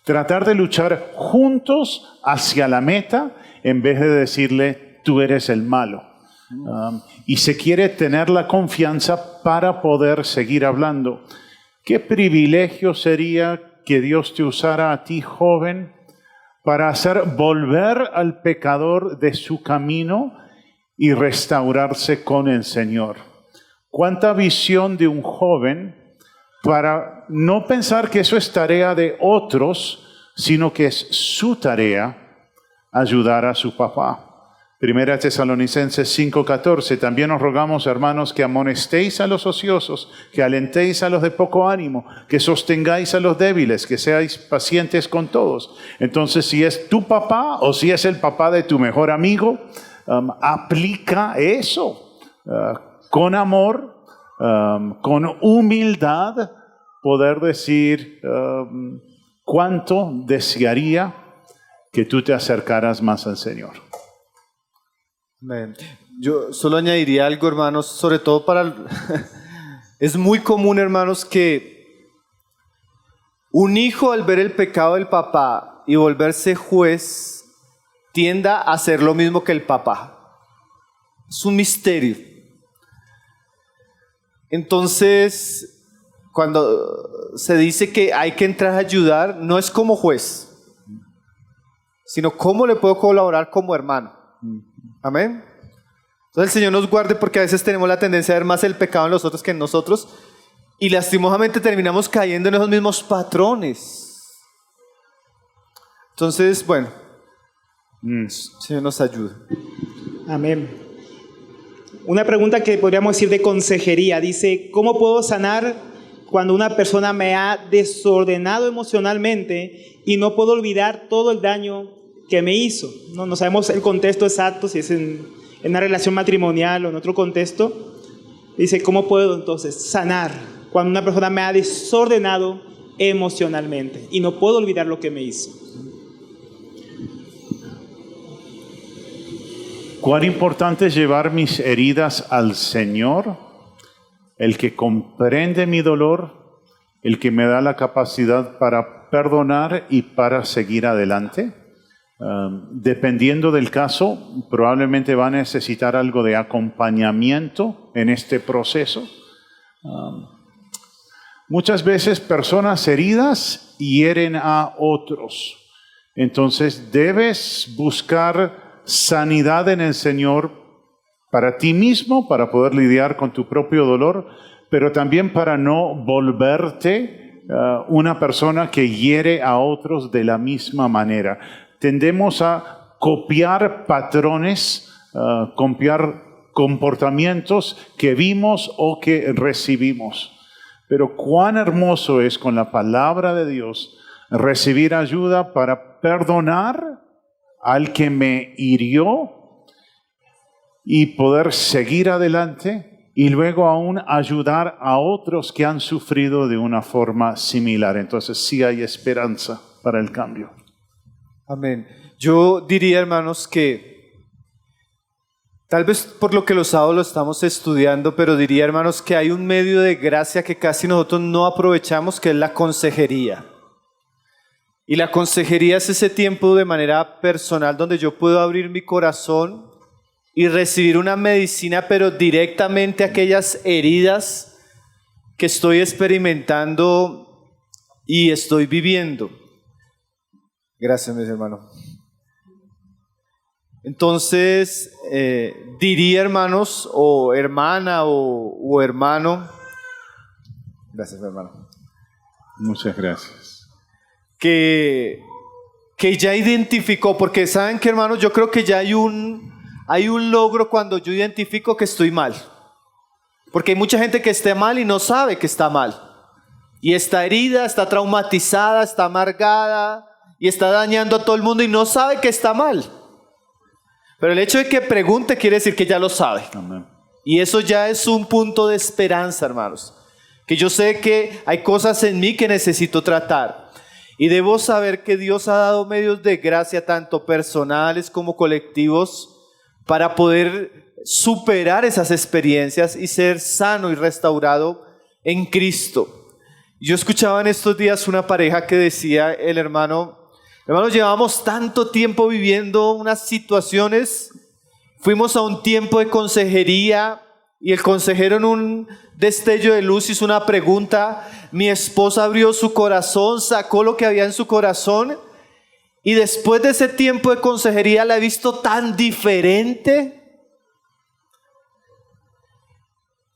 tratar de luchar juntos hacia la meta en vez de decirle, tú eres el malo. Y se quiere tener la confianza para poder seguir hablando. ¿Qué privilegio sería que Dios te usara a ti, joven, para hacer volver al pecador de su camino y restaurarse con el Señor? ¿Cuánta visión de un joven para no pensar que eso es tarea de otros, sino que es su tarea ayudar a su papá? Primera Tesalonicenses 5:14, también os rogamos, hermanos, que amonestéis a los ociosos, que alentéis a los de poco ánimo, que sostengáis a los débiles, que seáis pacientes con todos. Entonces, si es tu papá o si es el papá de tu mejor amigo, aplica eso con amor, con humildad, poder decir cuánto desearía que tú te acercaras más al Señor. Yo solo añadiría algo, hermanos, sobre todo para... Es muy común, hermanos, que un hijo al ver el pecado del papá y volverse juez tienda a hacer lo mismo que el papá. Es un misterio. Entonces, cuando se dice que hay que entrar a ayudar, no es como juez, sino cómo le puedo colaborar como hermano. Amén. Entonces el Señor nos guarde, porque a veces tenemos la tendencia a ver más el pecado en los otros que en nosotros y lastimosamente terminamos cayendo en esos mismos patrones. Entonces, bueno, el Señor nos ayude. Amén. una pregunta que podríamos decir de consejería. Dice, ¿cómo puedo sanar cuando una persona me ha desordenado emocionalmente y no puedo olvidar todo el daño que me hizo? No sabemos el contexto exacto, si es en una relación matrimonial o en otro contexto. Dice, ¿cómo puedo entonces sanar cuando una persona me ha desordenado emocionalmente y no puedo olvidar lo que me hizo? Cuán importante es llevar mis heridas al Señor, el que comprende mi dolor, el que me da la capacidad para perdonar y para seguir adelante. Dependiendo del caso, probablemente va a necesitar algo de acompañamiento en este proceso. Muchas veces personas heridas hieren a otros. Entonces debes buscar sanidad en el Señor para ti mismo, para poder lidiar con tu propio dolor, pero también para no volverte una persona que hiere a otros de la misma manera. Tendemos a copiar patrones, copiar comportamientos que vimos o que recibimos. Pero cuán hermoso es con la palabra de Dios recibir ayuda para perdonar al que me hirió y poder seguir adelante y luego aún ayudar a otros que han sufrido de una forma similar. Entonces sí hay esperanza para el cambio. Amén. Yo diría, hermanos, que tal vez por lo que los sábados lo estamos estudiando, pero diría, hermanos, que hay un medio de gracia que casi nosotros no aprovechamos, que es la consejería. Y la consejería es ese tiempo de manera personal donde yo puedo abrir mi corazón y recibir una medicina, pero directamente a aquellas heridas que estoy experimentando y estoy viviendo. Gracias, mis hermanos. Entonces, diría, hermanos, o hermana, o hermano. Gracias, hermano. Muchas gracias. Que ya identificó, porque saben que, hermanos, yo creo que ya hay un logro cuando yo identifico que estoy mal. Porque hay mucha gente que está mal y no sabe que está mal. Y está herida, está traumatizada, está amargada y está dañando a todo el mundo y no sabe que está mal. Pero el hecho de que pregunte quiere decir que ya lo sabe. Amén. Y eso ya es un punto de esperanza, hermanos. Que yo sé que hay cosas en mí que necesito tratar. Y debo saber que Dios ha dado medios de gracia, tanto personales como colectivos, para poder superar esas experiencias y ser sano y restaurado en Cristo. Yo escuchaba en estos días una pareja que decía, hermanos, llevamos tanto tiempo viviendo unas situaciones, fuimos a un tiempo de consejería y el consejero en un destello de luz hizo una pregunta, mi esposa abrió su corazón, sacó lo que había en su corazón y después de ese tiempo de consejería la he visto tan diferente.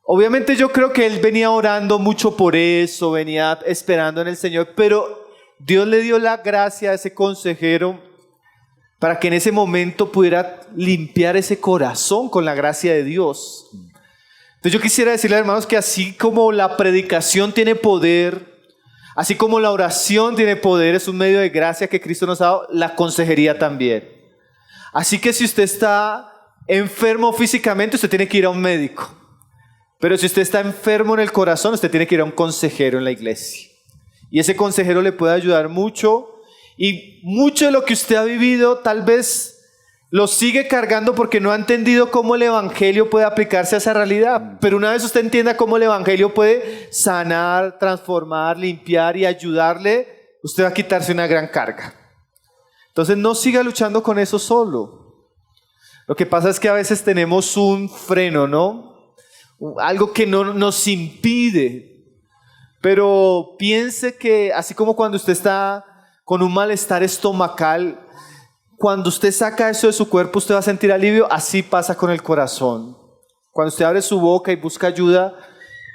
Obviamente yo creo que él venía orando mucho por eso, venía esperando en el Señor, pero Dios le dio la gracia a ese consejero para que en ese momento pudiera limpiar ese corazón con la gracia de Dios. Entonces yo quisiera decirle, hermanos, que así como la predicación tiene poder, así como la oración tiene poder, es un medio de gracia que Cristo nos ha dado, la consejería también. Así que si usted está enfermo físicamente, usted tiene que ir a un médico. Pero si usted está enfermo en el corazón, usted tiene que ir a un consejero en la iglesia. Y ese consejero le puede ayudar mucho. Y mucho de lo que usted ha vivido tal vez lo sigue cargando porque no ha entendido cómo el evangelio puede aplicarse a esa realidad. Pero una vez usted entienda cómo el evangelio puede sanar, transformar, limpiar y ayudarle, usted va a quitarse una gran carga. Entonces no siga luchando con eso solo. Lo que pasa es que a veces tenemos un freno, ¿no? Algo que no nos impide. Pero piense que así como cuando usted está con un malestar estomacal, cuando usted saca eso de su cuerpo, usted va a sentir alivio. Así pasa con el corazón. Cuando usted abre su boca y busca ayuda,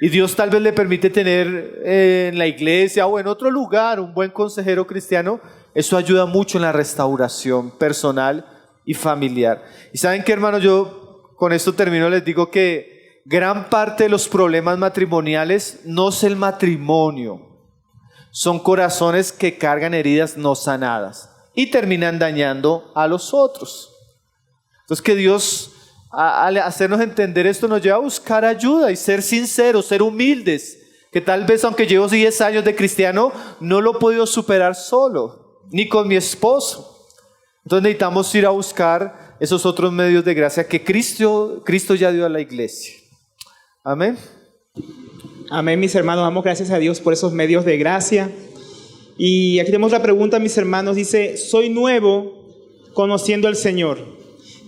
y Dios tal vez le permite tener en la iglesia o en otro lugar un buen consejero cristiano, eso ayuda mucho en la restauración personal y familiar. Y saben qué, hermanos, yo con esto termino, les digo que gran parte de los problemas matrimoniales no es el matrimonio, son corazones que cargan heridas no sanadas y terminan dañando a los otros. Entonces que Dios, al hacernos entender esto, nos lleva a buscar ayuda y ser sinceros, ser humildes, que tal vez aunque llevo 10 años de cristiano, no lo he podido superar solo, ni con mi esposo. Entonces necesitamos ir a buscar esos otros medios de gracia que Cristo ya dio a la iglesia. Amén. Amén, mis hermanos. Damos gracias a Dios por esos medios de gracia. Y aquí tenemos la pregunta, mis hermanos. Dice, soy nuevo conociendo al Señor.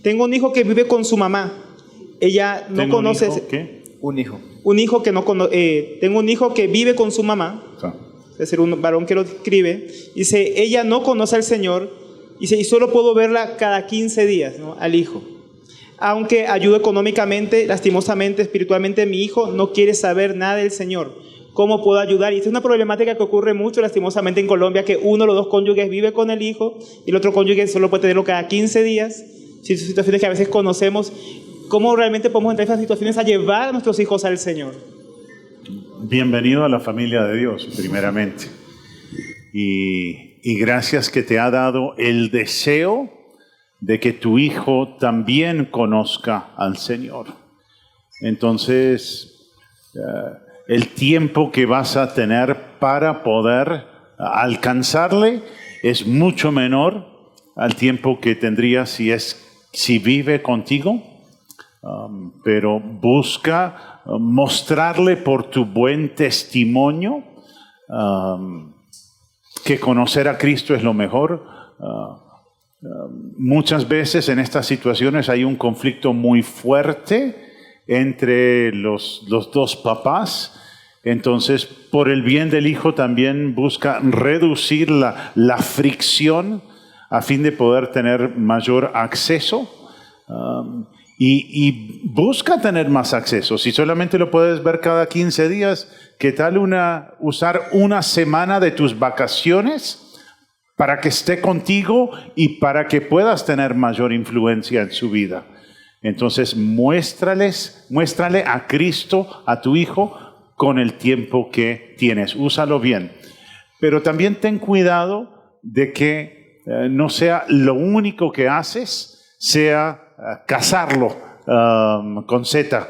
Tengo un hijo que vive con su mamá. Ella no conoce... ¿Un hijo qué? Un hijo. Un hijo que no conoce... tengo un hijo que vive con su mamá. Es decir, un varón que lo escribe. Dice, ella no conoce al Señor. Dice, y solo puedo verla cada 15 días, ¿no? Al hijo. Aunque ayudo económicamente, lastimosamente, espiritualmente, mi hijo no quiere saber nada del Señor. ¿Cómo puedo ayudar? Y esta es una problemática que ocurre mucho, lastimosamente, en Colombia, que uno o los dos cónyuges vive con el hijo y el otro cónyuge solo puede tenerlo cada 15 días. Situaciones que a veces conocemos. ¿Cómo realmente podemos entrar en esas situaciones a llevar a nuestros hijos al Señor? Bienvenido a la familia de Dios, primeramente. Y gracias que te ha dado el deseo de que tu hijo también conozca al Señor. Entonces, el tiempo que vas a tener para poder alcanzarle es mucho menor al tiempo que tendrías si vive contigo. Pero busca mostrarle por tu buen testimonio que conocer a Cristo es lo mejor. Muchas veces en estas situaciones hay un conflicto muy fuerte entre los dos papás. Entonces, por el bien del hijo también busca reducir la fricción a fin de poder tener mayor acceso. Y busca tener más acceso. Si solamente lo puedes ver cada 15 días, ¿qué tal usar una semana de tus vacaciones para que esté contigo y para que puedas tener mayor influencia en su vida? Entonces, muéstrale a Cristo, a tu hijo, con el tiempo que tienes. Úsalo bien. Pero también ten cuidado de que no sea lo único que haces, sea casarlo con Z,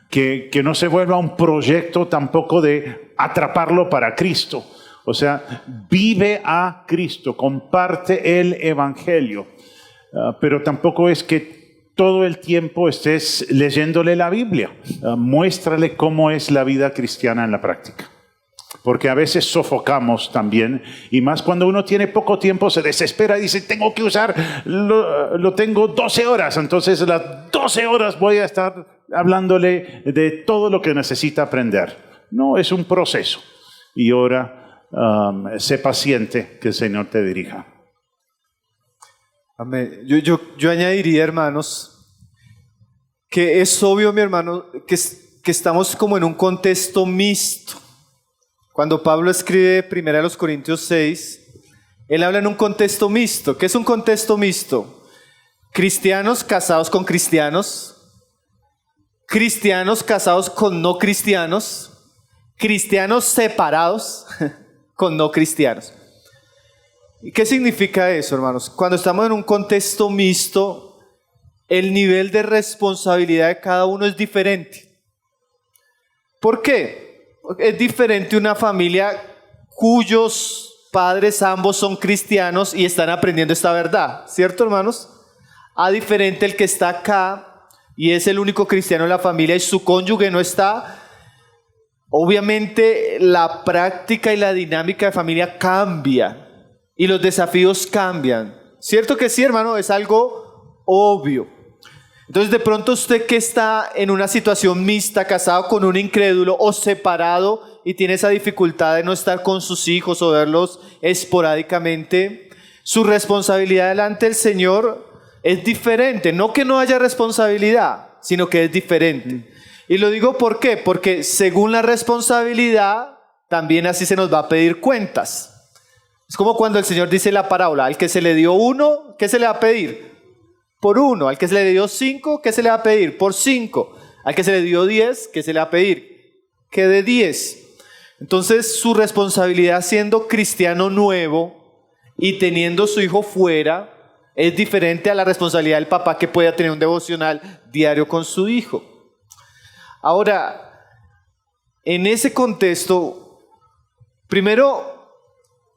que no se vuelva un proyecto tampoco de atraparlo para Cristo. O sea, vive a Cristo, comparte el Evangelio, pero tampoco es que todo el tiempo estés leyéndole la Biblia. Muéstrale cómo es la vida cristiana en la práctica. Porque a veces sofocamos también, y más cuando uno tiene poco tiempo, se desespera y dice, tengo que usar, lo tengo 12 horas, entonces las 12 horas voy a estar hablándole de todo lo que necesita aprender. No, es un proceso. Y ahora, sé paciente, que el Señor te dirija. Amén. Yo añadiría, hermanos, que es obvio, mi hermano, que estamos como en un contexto mixto. Cuando Pablo escribe 1 Corintios 6, él habla en un contexto mixto. ¿Qué es un contexto mixto? Cristianos casados con cristianos, cristianos casados con no cristianos, cristianos separados con no cristianos. ¿Y qué significa eso, hermanos? Cuando estamos en un contexto mixto, el nivel de responsabilidad de cada uno es diferente. ¿Por qué? Es diferente una familia cuyos padres ambos son cristianos y están aprendiendo esta verdad, ¿cierto, hermanos? A diferente el que está acá y es el único cristiano en la familia y su cónyuge no está. Obviamente la práctica y la dinámica de familia cambia y los desafíos cambian. ¿Cierto que sí, hermano? Es algo obvio. Entonces de pronto usted que está en una situación mixta, casado con un incrédulo o separado y tiene esa dificultad de no estar con sus hijos o verlos esporádicamente, su responsabilidad delante del Señor es diferente. No que no haya responsabilidad, sino que es diferente. Y lo digo ¿por qué? Porque según la responsabilidad, también así se nos va a pedir cuentas. Es como cuando el Señor dice la parábola, al que se le dio uno, ¿qué se le va a pedir? por 1. Al que se le dio 5, ¿qué se le va a pedir? Por 5. Al que se le dio 10, ¿qué se le va a pedir? Que de 10. Entonces su responsabilidad siendo cristiano nuevo y teniendo su hijo fuera es diferente a la responsabilidad del papá que pueda tener un devocional diario con su hijo. Ahora, en ese contexto, primero,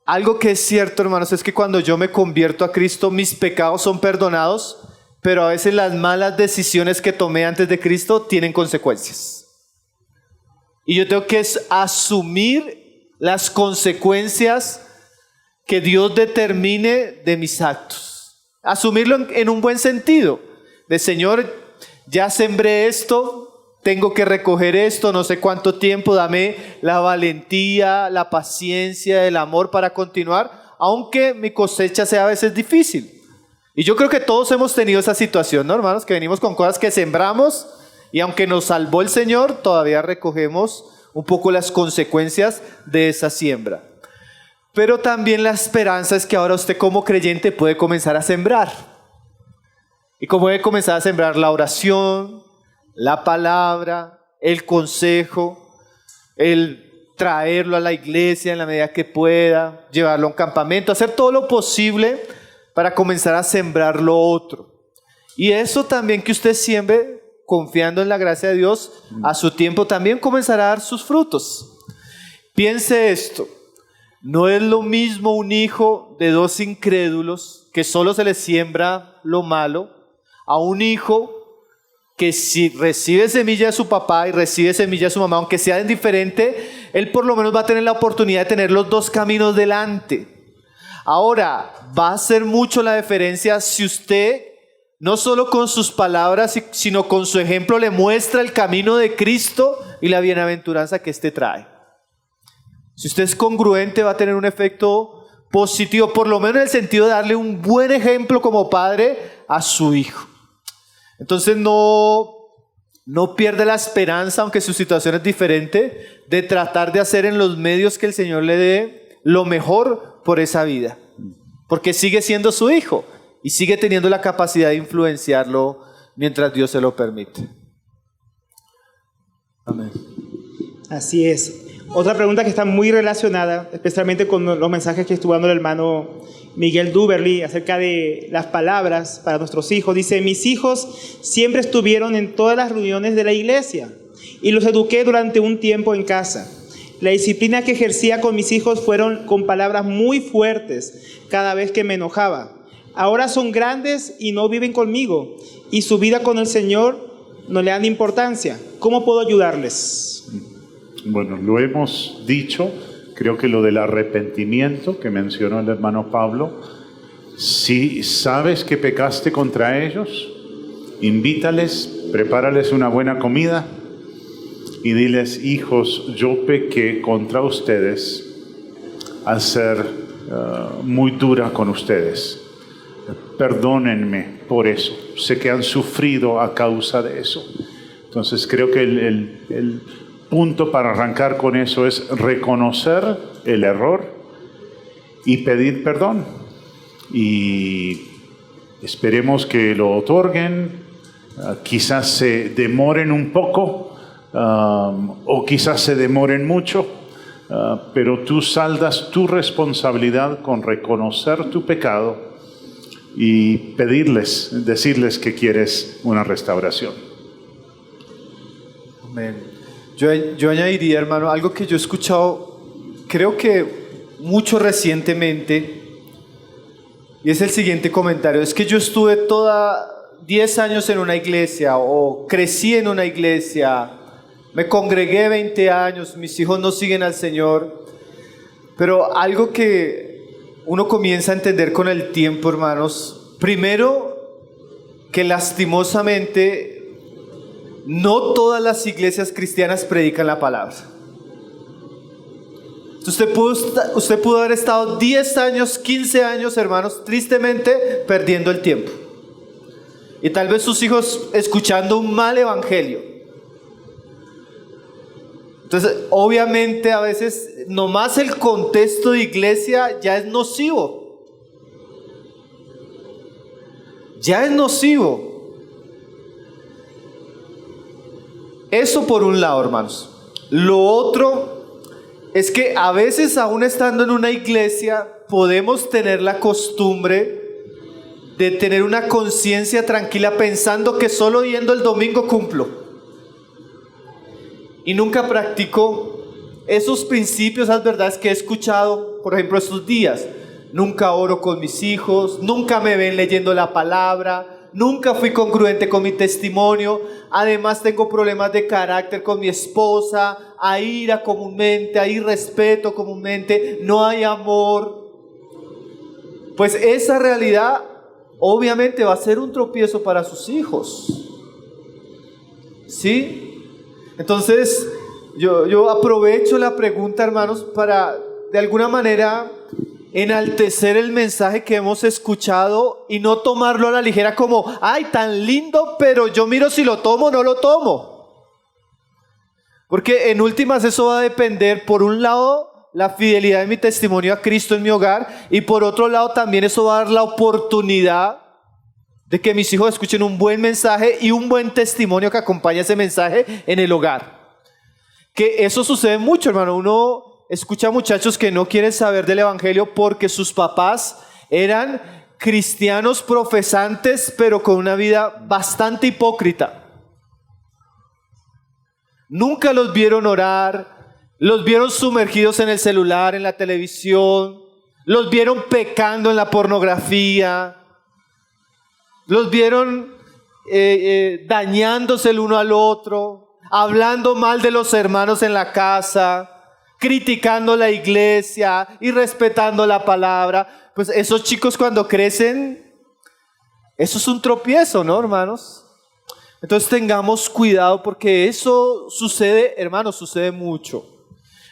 algo que es cierto, hermanos, es que cuando yo me convierto a Cristo, mis pecados son perdonados, pero a veces las malas decisiones que tomé antes de Cristo tienen consecuencias. Y yo tengo que asumir las consecuencias que Dios determine de mis actos. Asumirlo en un buen sentido. De Señor, ya sembré esto, tengo que recoger esto, no sé cuánto tiempo, dame la valentía, la paciencia, el amor para continuar, aunque mi cosecha sea a veces difícil. Y yo creo que todos hemos tenido esa situación, ¿no, hermanos? Que venimos con cosas que sembramos y aunque nos salvó el Señor, todavía recogemos un poco las consecuencias de esa siembra. Pero también la esperanza es que ahora usted como creyente puede comenzar a sembrar. Y como puede comenzar a sembrar la oración, la palabra, el consejo, el traerlo a la iglesia en la medida que pueda, llevarlo a un campamento, hacer todo lo posible para comenzar a sembrar lo otro. Y eso también que usted siembre, confiando en la gracia de Dios, a su tiempo también comenzará a dar sus frutos. Piense esto, no es lo mismo un hijo de 2 incrédulos que solo se le siembra lo malo, a un hijo que si recibe semilla de su papá y recibe semilla de su mamá, aunque sea indiferente, él por lo menos va a tener la oportunidad de tener los 2 caminos delante. Ahora, va a hacer mucho la diferencia si usted, no solo con sus palabras, sino con su ejemplo, le muestra el camino de Cristo y la bienaventuranza que éste trae. Si usted es congruente, va a tener un efecto positivo, por lo menos en el sentido de darle un buen ejemplo como padre a su hijo. Entonces no pierda la esperanza, aunque su situación es diferente, de tratar de hacer en los medios que el Señor le dé lo mejor por esa vida. Porque sigue siendo su hijo y sigue teniendo la capacidad de influenciarlo mientras Dios se lo permite. Amén. Así es. Otra pregunta que está muy relacionada, especialmente con los mensajes que estuvo dando el hermano Miguel Duberly acerca de las palabras para nuestros hijos. Dice, mis hijos siempre estuvieron en todas las reuniones de la iglesia y los eduqué durante un tiempo en casa. La disciplina que ejercía con mis hijos fueron con palabras muy fuertes cada vez que me enojaba. Ahora son grandes y no viven conmigo y su vida con el Señor no le dan importancia. ¿Cómo puedo ayudarles? Bueno, lo hemos dicho, creo que lo del arrepentimiento que mencionó el hermano Pablo, si sabes que pecaste contra ellos, invítales, prepárales una buena comida y diles, hijos, yo pequé contra ustedes al ser muy dura con ustedes. Perdónenme por eso, sé que han sufrido a causa de eso. Entonces creo que el punto para arrancar con eso es reconocer el error y pedir perdón. Y esperemos que lo otorguen, quizás se demoren un poco o quizás se demoren mucho, pero tú saldas tu responsabilidad con reconocer tu pecado y decirles que quieres una restauración. Amén. Yo añadiría, hermano, algo que yo he escuchado, creo que mucho recientemente, y es el siguiente comentario, es que yo estuve 10 años en una iglesia, o crecí en una iglesia, me congregué 20 años, mis hijos no siguen al Señor, pero algo que uno comienza a entender con el tiempo, hermanos, primero, que lastimosamente no todas las iglesias cristianas predican la palabra. Usted pudo haber estado 10 años, 15 años, hermanos, tristemente perdiendo el tiempo. Y tal vez sus hijos escuchando un mal evangelio. Entonces, obviamente, a veces, nomás el contexto de iglesia ya es nocivo. ya es nocivo. Eso por un lado, hermanos. Lo otro es que a veces, aún estando en una iglesia, podemos tener la costumbre de tener una conciencia tranquila pensando que solo yendo el domingo cumplo. Y nunca practico esos principios, esas verdades que he escuchado, por ejemplo, estos días. Nunca oro con mis hijos, nunca me ven leyendo la palabra, nunca fui congruente con mi testimonio, además tengo problemas de carácter con mi esposa, hay ira comúnmente, hay irrespeto comúnmente, no hay amor. Pues esa realidad obviamente va a ser un tropiezo para sus hijos. ¿Sí? Entonces, yo aprovecho la pregunta, hermanos, para de alguna manera enaltecer el mensaje que hemos escuchado y no tomarlo a la ligera como, ay, tan lindo, pero yo miro si lo tomo o no lo tomo. Porque en últimas eso va a depender, por un lado, la fidelidad de mi testimonio a Cristo en mi hogar, y por otro lado también eso va a dar la oportunidad de que mis hijos escuchen un buen mensaje y un buen testimonio que acompañe ese mensaje en el hogar. Que eso sucede mucho, hermano. Uno escucha muchachos que no quieren saber del evangelio porque sus papás eran cristianos profesantes, pero con una vida bastante hipócrita. Nunca los vieron orar, los vieron sumergidos en el celular, en la televisión, los vieron pecando en la pornografía, los vieron dañándose el uno al otro, hablando mal de los hermanos en la casa, criticando la iglesia y respetando la palabra. Pues esos chicos cuando crecen, eso es un tropiezo, ¿no, hermanos? Entonces tengamos cuidado porque eso sucede, hermanos, sucede mucho.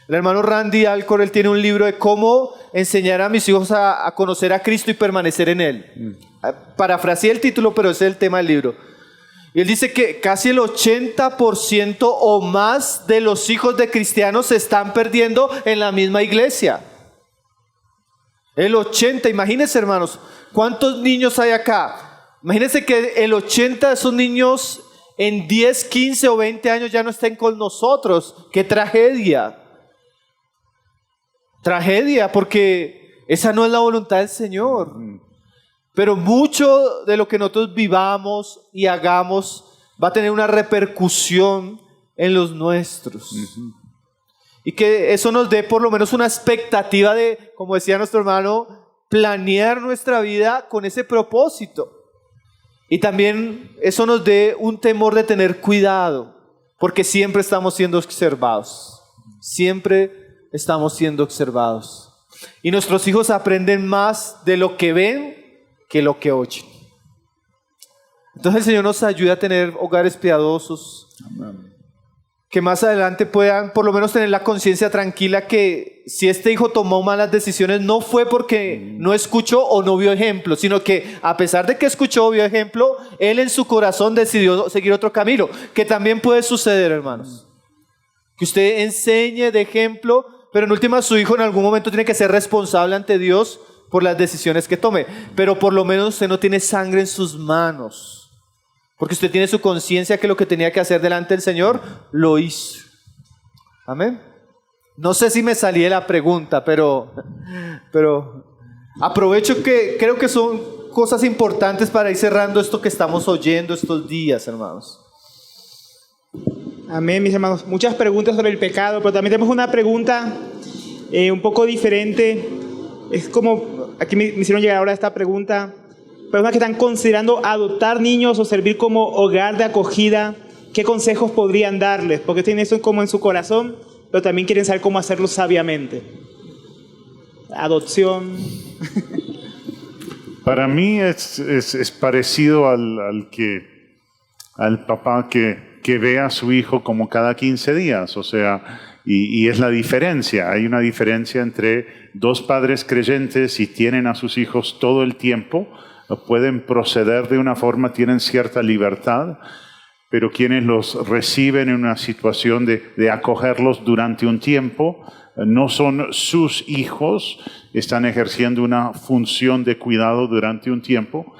El hermano Randy Alcor, él tiene un libro de cómo enseñar a mis hijos a conocer a Cristo y permanecer en Él. Parafraseé el título, pero ese es el tema del libro. Y él dice que casi el 80% o más de los hijos de cristianos se están perdiendo en la misma iglesia. El 80, imagínense, hermanos, ¿cuántos niños hay acá? Imagínense que el 80 de esos niños en 10, 15 o 20 años ya no estén con nosotros. ¡Qué tragedia! Tragedia, porque esa no es la voluntad del Señor. Pero mucho de lo que nosotros vivamos y hagamos va a tener una repercusión en los nuestros. Y que eso nos dé por lo menos una expectativa de, como decía nuestro hermano, planear nuestra vida con ese propósito. Y también eso nos dé un temor de tener cuidado, porque siempre estamos siendo observados. Siempre estamos siendo observados. Y nuestros hijos aprenden más de lo que ven que lo que oyen. Entonces el Señor nos ayuda a tener hogares piadosos. Amén. Que más adelante puedan por lo menos tener la conciencia tranquila que si este hijo tomó malas decisiones no fue porque no escuchó o no vio ejemplo, sino que a pesar de que escuchó o vio ejemplo, él en su corazón decidió seguir otro camino, que también puede suceder, hermanos. Que usted enseñe de ejemplo, pero en última su hijo en algún momento tiene que ser responsable ante Dios por las decisiones que tome, pero por lo menos usted no tiene sangre en sus manos. Porque usted tiene su conciencia que lo que tenía que hacer delante del Señor, lo hizo. Amén. No sé si me salí de la pregunta, pero aprovecho que creo que son cosas importantes para ir cerrando esto que estamos oyendo estos días, hermanos. Amén, mis hermanos. Muchas preguntas sobre el pecado, pero también tenemos una pregunta un poco diferente. Es como, aquí me hicieron llegar ahora esta pregunta. Personas que están considerando adoptar niños o servir como hogar de acogida, ¿qué consejos podrían darles? Porque tienen eso como en su corazón, pero también quieren saber cómo hacerlo sabiamente. Adopción. Para mí es parecido al papá que ve a su hijo como cada 15 días, o sea, y es la diferencia. Hay una diferencia entre dos padres creyentes y tienen a sus hijos todo el tiempo, pueden proceder de una forma, tienen cierta libertad, pero quienes los reciben en una situación de acogerlos durante un tiempo, no son sus hijos, están ejerciendo una función de cuidado durante un tiempo,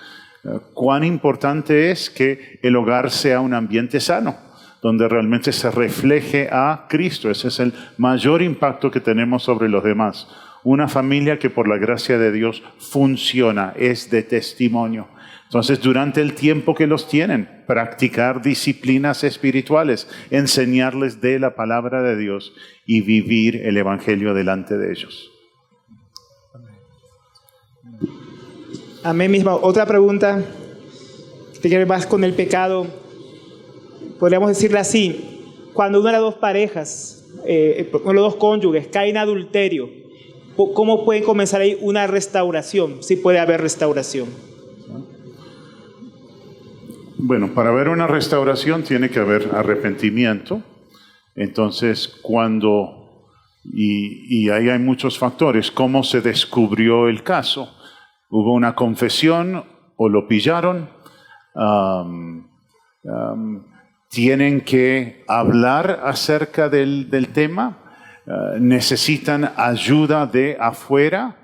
cuán importante es que el hogar sea un ambiente sano, donde realmente se refleje a Cristo. Ese es el mayor impacto que tenemos sobre los demás. Una familia que por la gracia de Dios funciona, es de testimonio. Entonces, durante el tiempo que los tienen, practicar disciplinas espirituales, enseñarles de la palabra de Dios y vivir el Evangelio delante de ellos. Amén mismo. Otra pregunta, tiene que ver más con el pecado. Podríamos decirle así, cuando una de las dos parejas, uno de los dos cónyuges cae en adulterio, ¿cómo puede comenzar ahí una restauración? Si puede haber restauración. Bueno, para haber una restauración tiene que haber arrepentimiento. Entonces, y ahí hay muchos factores. ¿Cómo se descubrió el caso? ¿Hubo una confesión o lo pillaron? ¿Tienen que hablar acerca del tema? ¿Necesitan ayuda de afuera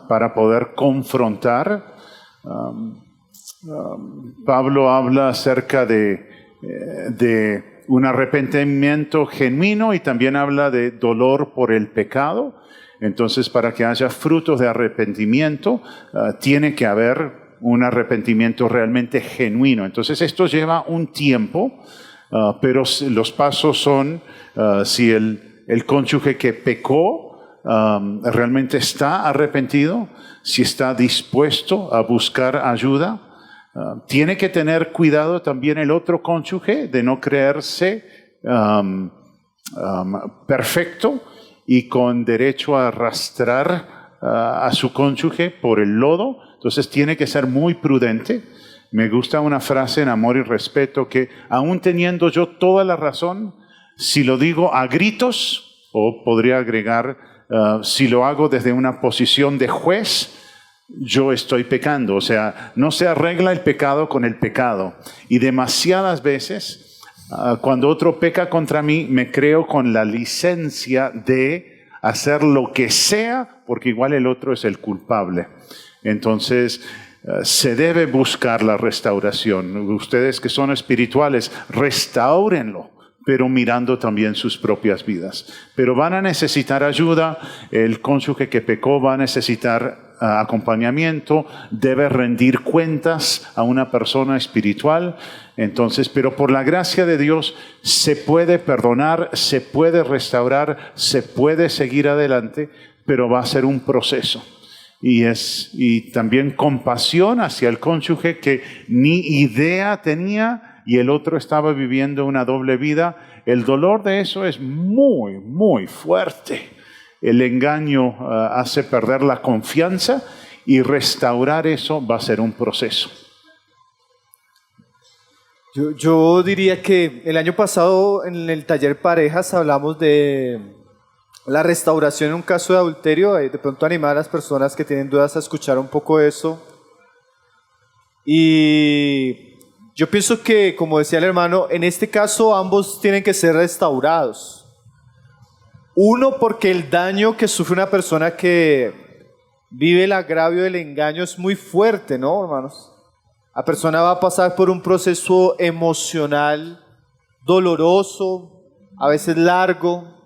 para poder confrontar? Pablo habla acerca de un arrepentimiento genuino y también habla de dolor por el pecado. Entonces, para que haya frutos de arrepentimiento, tiene que haber un arrepentimiento realmente genuino. Entonces, esto lleva un tiempo, pero los pasos son, si el cónyuge que pecó realmente está arrepentido, si está dispuesto a buscar ayuda, tiene que tener cuidado también el otro cónyuge de no creerse perfecto y con derecho a arrastrar a su cónyuge por el lodo. Entonces tiene que ser muy prudente. Me gusta una frase en Amor y Respeto que aún teniendo yo toda la razón, si lo digo a gritos, o podría agregar, si lo hago desde una posición de juez, yo estoy pecando. O sea, no se arregla el pecado con el pecado. Y demasiadas veces, cuando otro peca contra mí, me creo con la licencia de hacer lo que sea, porque igual el otro es el culpable. Entonces, se debe buscar la restauración. Ustedes que son espirituales, restáurenlo, pero mirando también sus propias vidas. Pero van a necesitar ayuda. El cónyuge que pecó va a necesitar acompañamiento, debe rendir cuentas a una persona espiritual. Entonces, pero por la gracia de Dios se puede perdonar, se puede restaurar, se puede seguir adelante, pero va a ser un proceso. Y también compasión hacia el cónyuge que ni idea tenía y el otro estaba viviendo una doble vida. El dolor de eso es muy, muy fuerte. El engaño hace perder la confianza y restaurar eso va a ser un proceso. Yo diría que el año pasado en el taller Parejas hablamos de la restauración en un caso de adulterio. De pronto animar a las personas que tienen dudas a escuchar un poco eso. Y yo pienso que, como decía el hermano, en este caso ambos tienen que ser restaurados. Uno, porque el daño que sufre una persona que vive el agravio del engaño es muy fuerte, ¿no, hermanos? La persona va a pasar por un proceso emocional doloroso, a veces largo.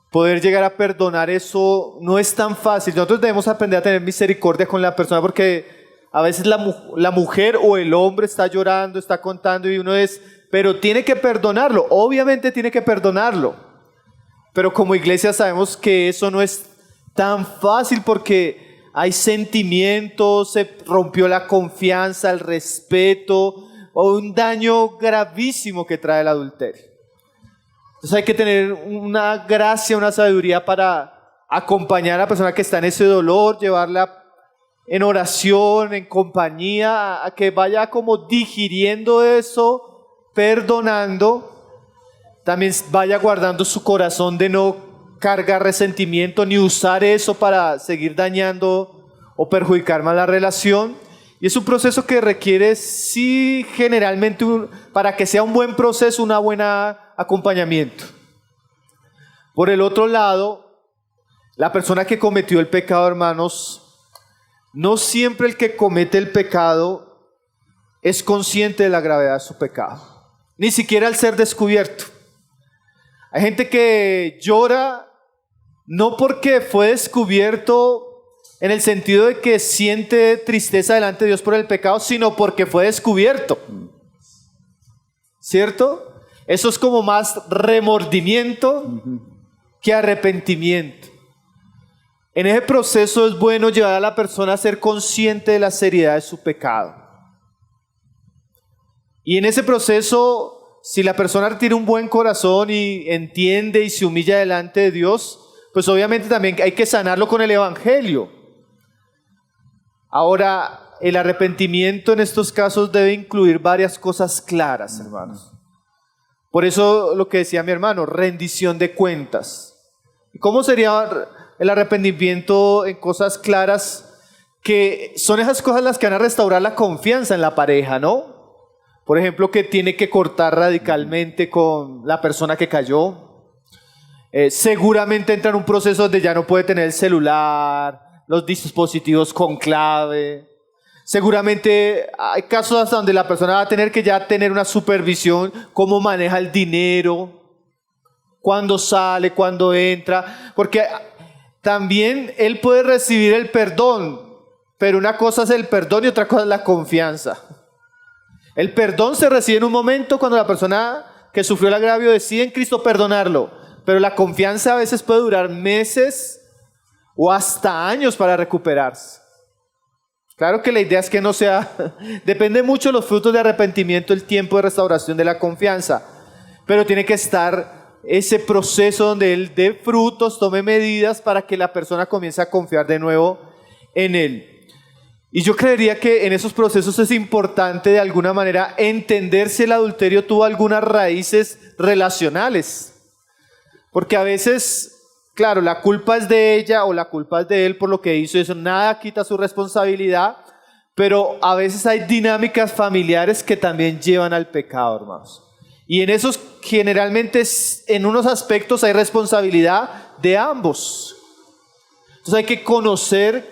Poder llegar a perdonar eso no es tan fácil. Nosotros debemos aprender a tener misericordia con la persona, porque a veces la mujer o el hombre está llorando, está contando y uno pero tiene que perdonarlo. Obviamente tiene que perdonarlo. Pero como iglesia sabemos que eso no es tan fácil porque hay sentimientos, se rompió la confianza, el respeto o un daño gravísimo que trae el adulterio. Entonces hay que tener una gracia, una sabiduría para acompañar a la persona que está en ese dolor, llevarla en oración, en compañía, a que vaya como digiriendo eso, perdonando. También vaya guardando su corazón de no cargar resentimiento ni usar eso para seguir dañando o perjudicar más la relación. Y es un proceso que requiere, sí, generalmente, para que sea un buen proceso, una buena acompañamiento. Por el otro lado, la persona que cometió el pecado, hermanos, no siempre el que comete el pecado es consciente de la gravedad de su pecado, ni siquiera al ser descubierto. Hay gente que llora no porque fue descubierto en el sentido de que siente tristeza delante de Dios por el pecado, sino porque fue descubierto. ¿Cierto? Eso es como más remordimiento que arrepentimiento. En ese proceso es bueno llevar a la persona a ser consciente de la seriedad de su pecado. Y en ese proceso, si la persona tiene un buen corazón y entiende y se humilla delante de Dios, pues obviamente también hay que sanarlo con el Evangelio. Ahora, el arrepentimiento en estos casos debe incluir varias cosas claras, hermanos. Por eso lo que decía mi hermano, rendición de cuentas. ¿Cómo sería el arrepentimiento en cosas claras? Que son esas cosas las que van a restaurar la confianza en la pareja, ¿no? Por ejemplo, que tiene que cortar radicalmente con la persona que cayó. Seguramente entra en un proceso donde ya no puede tener el celular, los dispositivos con clave. Seguramente hay casos hasta donde la persona va a tener que ya tener una supervisión, cómo maneja el dinero, cuándo sale, cuándo entra, porque también él puede recibir el perdón, pero una cosa es el perdón y otra cosa es la confianza. El perdón se recibe en un momento cuando la persona que sufrió el agravio decide en Cristo perdonarlo, pero la confianza a veces puede durar meses o hasta años para recuperarse. Claro que la idea es que no sea, depende mucho de los frutos de arrepentimiento, el tiempo de restauración de la confianza, pero tiene que estar ese proceso donde él dé frutos, tome medidas para que la persona comience a confiar de nuevo en él. Y yo creería que en esos procesos es importante de alguna manera entender si el adulterio tuvo algunas raíces relacionales, porque a veces, claro, la culpa es de ella o la culpa es de él por lo que hizo, eso nada quita su responsabilidad, pero a veces hay dinámicas familiares que también llevan al pecado, hermanos. Y en esos generalmente en unos aspectos hay responsabilidad de ambos. Entonces hay que conocer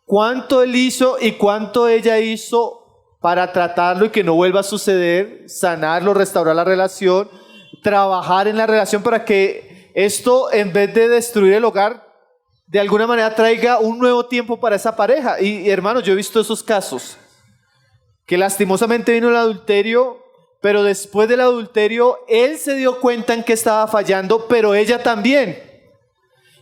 cuánto él hizo y cuánto ella hizo para tratarlo y que no vuelva a suceder, sanarlo, restaurar la relación, trabajar en la relación para que esto, en vez de destruir el hogar, de alguna manera traiga un nuevo tiempo para esa pareja. Y hermanos, yo he visto esos casos, que lastimosamente vino el adulterio, pero después del adulterio, él se dio cuenta en que estaba fallando, pero ella también.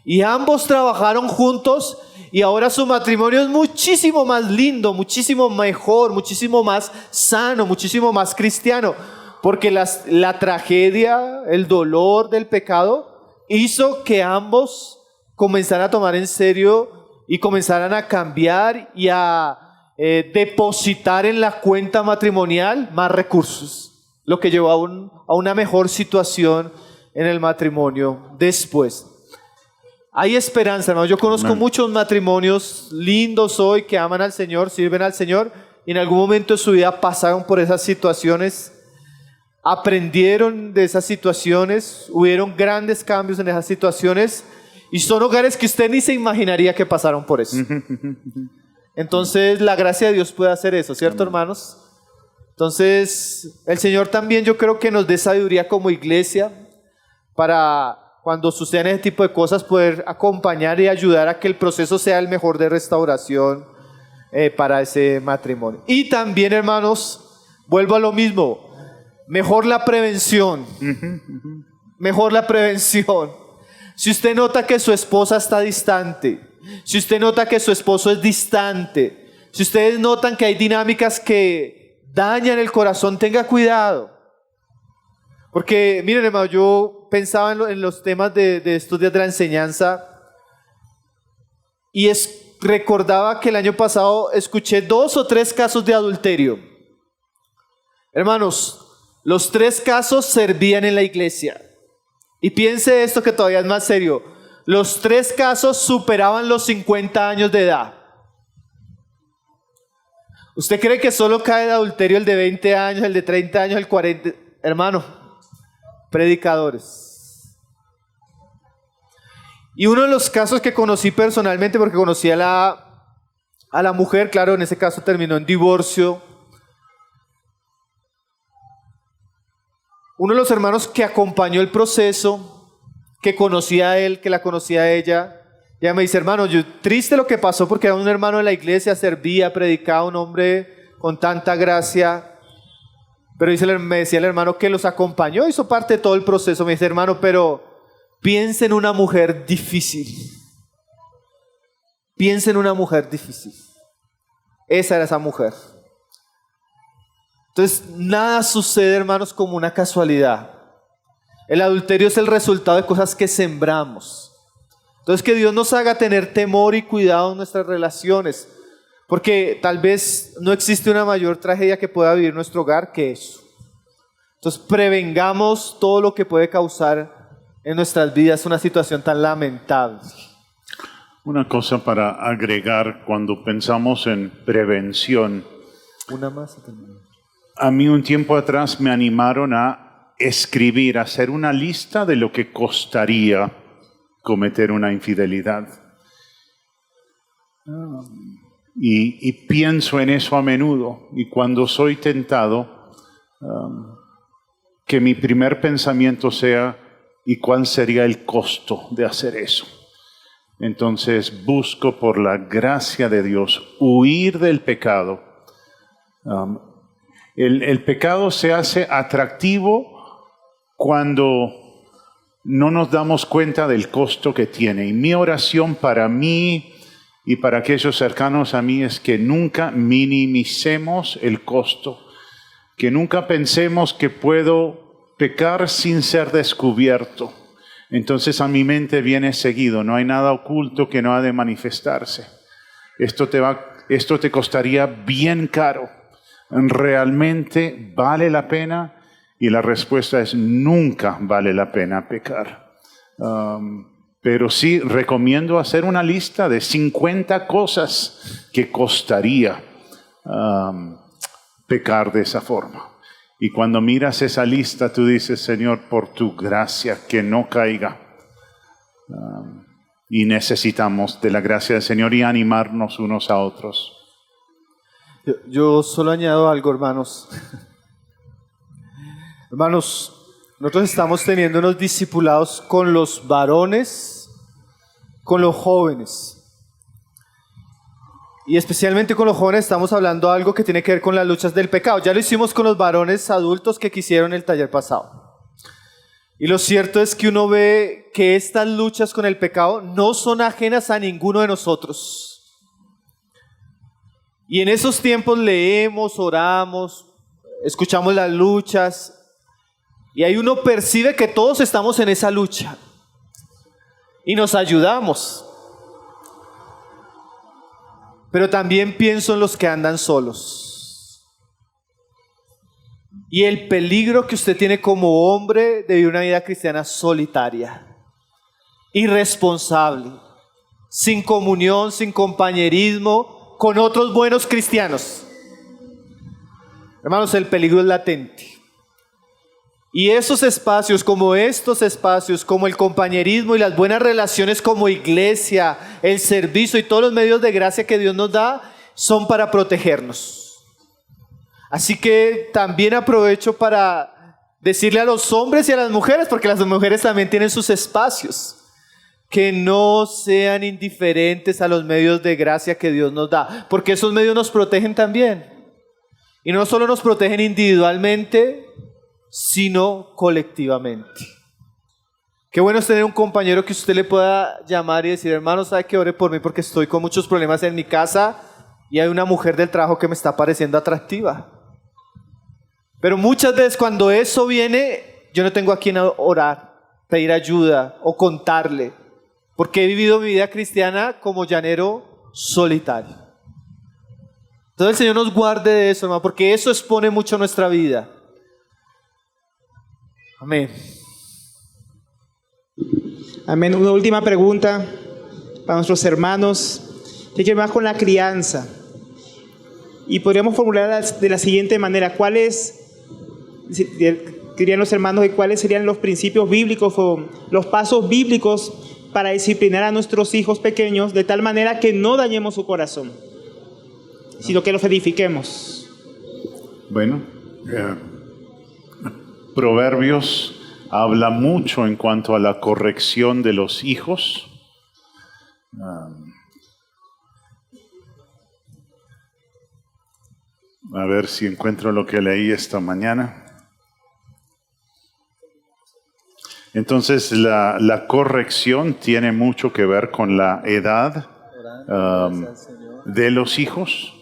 Y ambos trabajaron juntos y ahora su matrimonio es muchísimo más lindo, muchísimo mejor, muchísimo más sano, muchísimo más cristiano. Porque la tragedia, el dolor del pecado hizo que ambos comenzaran a tomar en serio y comenzaran a cambiar y a depositar en la cuenta matrimonial más recursos, lo que llevó a una mejor situación en el matrimonio después. Hay esperanza, hermano. Yo conozco muchos matrimonios lindos hoy que aman al Señor, sirven al Señor y en algún momento de su vida pasaron por esas situaciones, aprendieron de esas situaciones, hubieron grandes cambios en esas situaciones y son hogares que usted ni se imaginaría que pasaron por eso. Entonces la gracia de Dios puede hacer eso, ¿cierto, hermanos? Entonces el Señor también, yo creo que nos dé sabiduría como iglesia para cuando sucedan ese tipo de cosas poder acompañar y ayudar a que el proceso sea el mejor de restauración para ese matrimonio. Y también, hermanos, vuelvo a lo mismo, mejor la prevención. Mejor la prevención. Si usted nota que su esposa está distante, si usted nota que su esposo es distante, si ustedes notan que hay dinámicas que dañan el corazón, tenga cuidado. Porque, miren, hermano, yo pensaba en los temas de estos días de la enseñanza y recordaba que el año pasado escuché 2 o 3 casos de adulterio. Hermanos, los 3 casos servían en la iglesia. Y piense esto que todavía es más serio. Los 3 casos superaban los 50 años de edad. ¿Usted cree que solo cae de adulterio el de 20 años, el de 30 años, el 40? Hermano, predicadores. Y uno de los casos que conocí personalmente, porque conocí a a la mujer, claro, en ese caso terminó en divorcio. Uno de los hermanos que acompañó el proceso, que conocía a él, que la conocía a ella, ya me dice, hermano, yo triste lo que pasó porque era un hermano de la iglesia, servía, predicaba, un hombre con tanta gracia. Pero me decía el hermano que los acompañó, hizo parte de todo el proceso. Me dice, hermano, pero piensa en una mujer difícil. Piensa en una mujer difícil. Esa era esa mujer. Entonces, nada sucede, hermanos, como una casualidad. El adulterio es el resultado de cosas que sembramos. Entonces, que Dios nos haga tener temor y cuidado en nuestras relaciones. Porque tal vez no existe una mayor tragedia que pueda vivir nuestro hogar que eso. Entonces, prevengamos todo lo que puede causar en nuestras vidas una situación tan lamentable. Una cosa para agregar cuando pensamos en prevención. Una más. A mí un tiempo atrás me animaron a escribir, a hacer una lista de lo que costaría cometer una infidelidad. Y pienso en eso a menudo. Y cuando soy tentado, que mi primer pensamiento sea, ¿y cuál sería el costo de hacer eso? Entonces busco por la gracia de Dios huir del pecado. El pecado se hace atractivo cuando no nos damos cuenta del costo que tiene. Y mi oración para mí y para aquellos cercanos a mí es que nunca minimicemos el costo, que nunca pensemos que puedo pecar sin ser descubierto. Entonces a mi mente viene seguido, no hay nada oculto que no ha de manifestarse. Esto te costaría bien caro. ¿Realmente vale la pena? Y la respuesta es nunca vale la pena pecar. Pero sí recomiendo hacer una lista de 50 cosas que costaría pecar de esa forma. Y cuando miras esa lista, tú dices, Señor, por tu gracia, que no caiga. Y necesitamos de la gracia del Señor y animarnos unos a otros. Yo solo añado algo, hermanos. Hermanos, nosotros estamos teniendo unos discipulados con los varones, con los jóvenes. Y especialmente con los jóvenes estamos hablando de algo que tiene que ver con las luchas del pecado. Ya lo hicimos con los varones adultos que quisieron el taller pasado. Y lo cierto es que uno ve que estas luchas con el pecado no son ajenas a ninguno de nosotros. Y en esos tiempos leemos, oramos, escuchamos las luchas. Y ahí uno percibe que todos estamos en esa lucha. Y nos ayudamos. Pero también pienso en los que andan solos. Y el peligro que usted tiene como hombre de vivir una vida cristiana solitaria, irresponsable, sin comunión, sin compañerismo con otros buenos cristianos. Hermanos, el peligro es latente. Y esos espacios, como estos espacios, como el compañerismo y las buenas relaciones como iglesia, el servicio y todos los medios de gracia que Dios nos da, son para protegernos. Así que también aprovecho para decirle a los hombres y a las mujeres, porque las mujeres también tienen sus espacios, que no sean indiferentes a los medios de gracia que Dios nos da, porque esos medios nos protegen también. Y no solo nos protegen individualmente, sino colectivamente. Qué bueno es tener un compañero que usted le pueda llamar y decir, hermano, ¿sabe que ore por mí porque estoy con muchos problemas en mi casa y hay una mujer del trabajo que me está pareciendo atractiva? Pero muchas veces cuando eso viene, yo no tengo a quien orar, pedir ayuda o contarle, porque he vivido mi vida cristiana como llanero solitario. Entonces el Señor nos guarde de eso, hermano, porque eso expone mucho nuestra vida. Amén. Amén. Una última pregunta para nuestros hermanos. Tiene que ver más con la crianza. Y podríamos formularla de la siguiente manera. Querían los hermanos, ¿cuáles serían los principios bíblicos o los pasos bíblicos para disciplinar a nuestros hijos pequeños de tal manera que no dañemos su corazón? sino que los edifiquemos. Bueno, Proverbios habla mucho en cuanto a la corrección de los hijos. A ver si encuentro lo que leí esta mañana. Entonces, la corrección tiene mucho que ver con la edad de los hijos.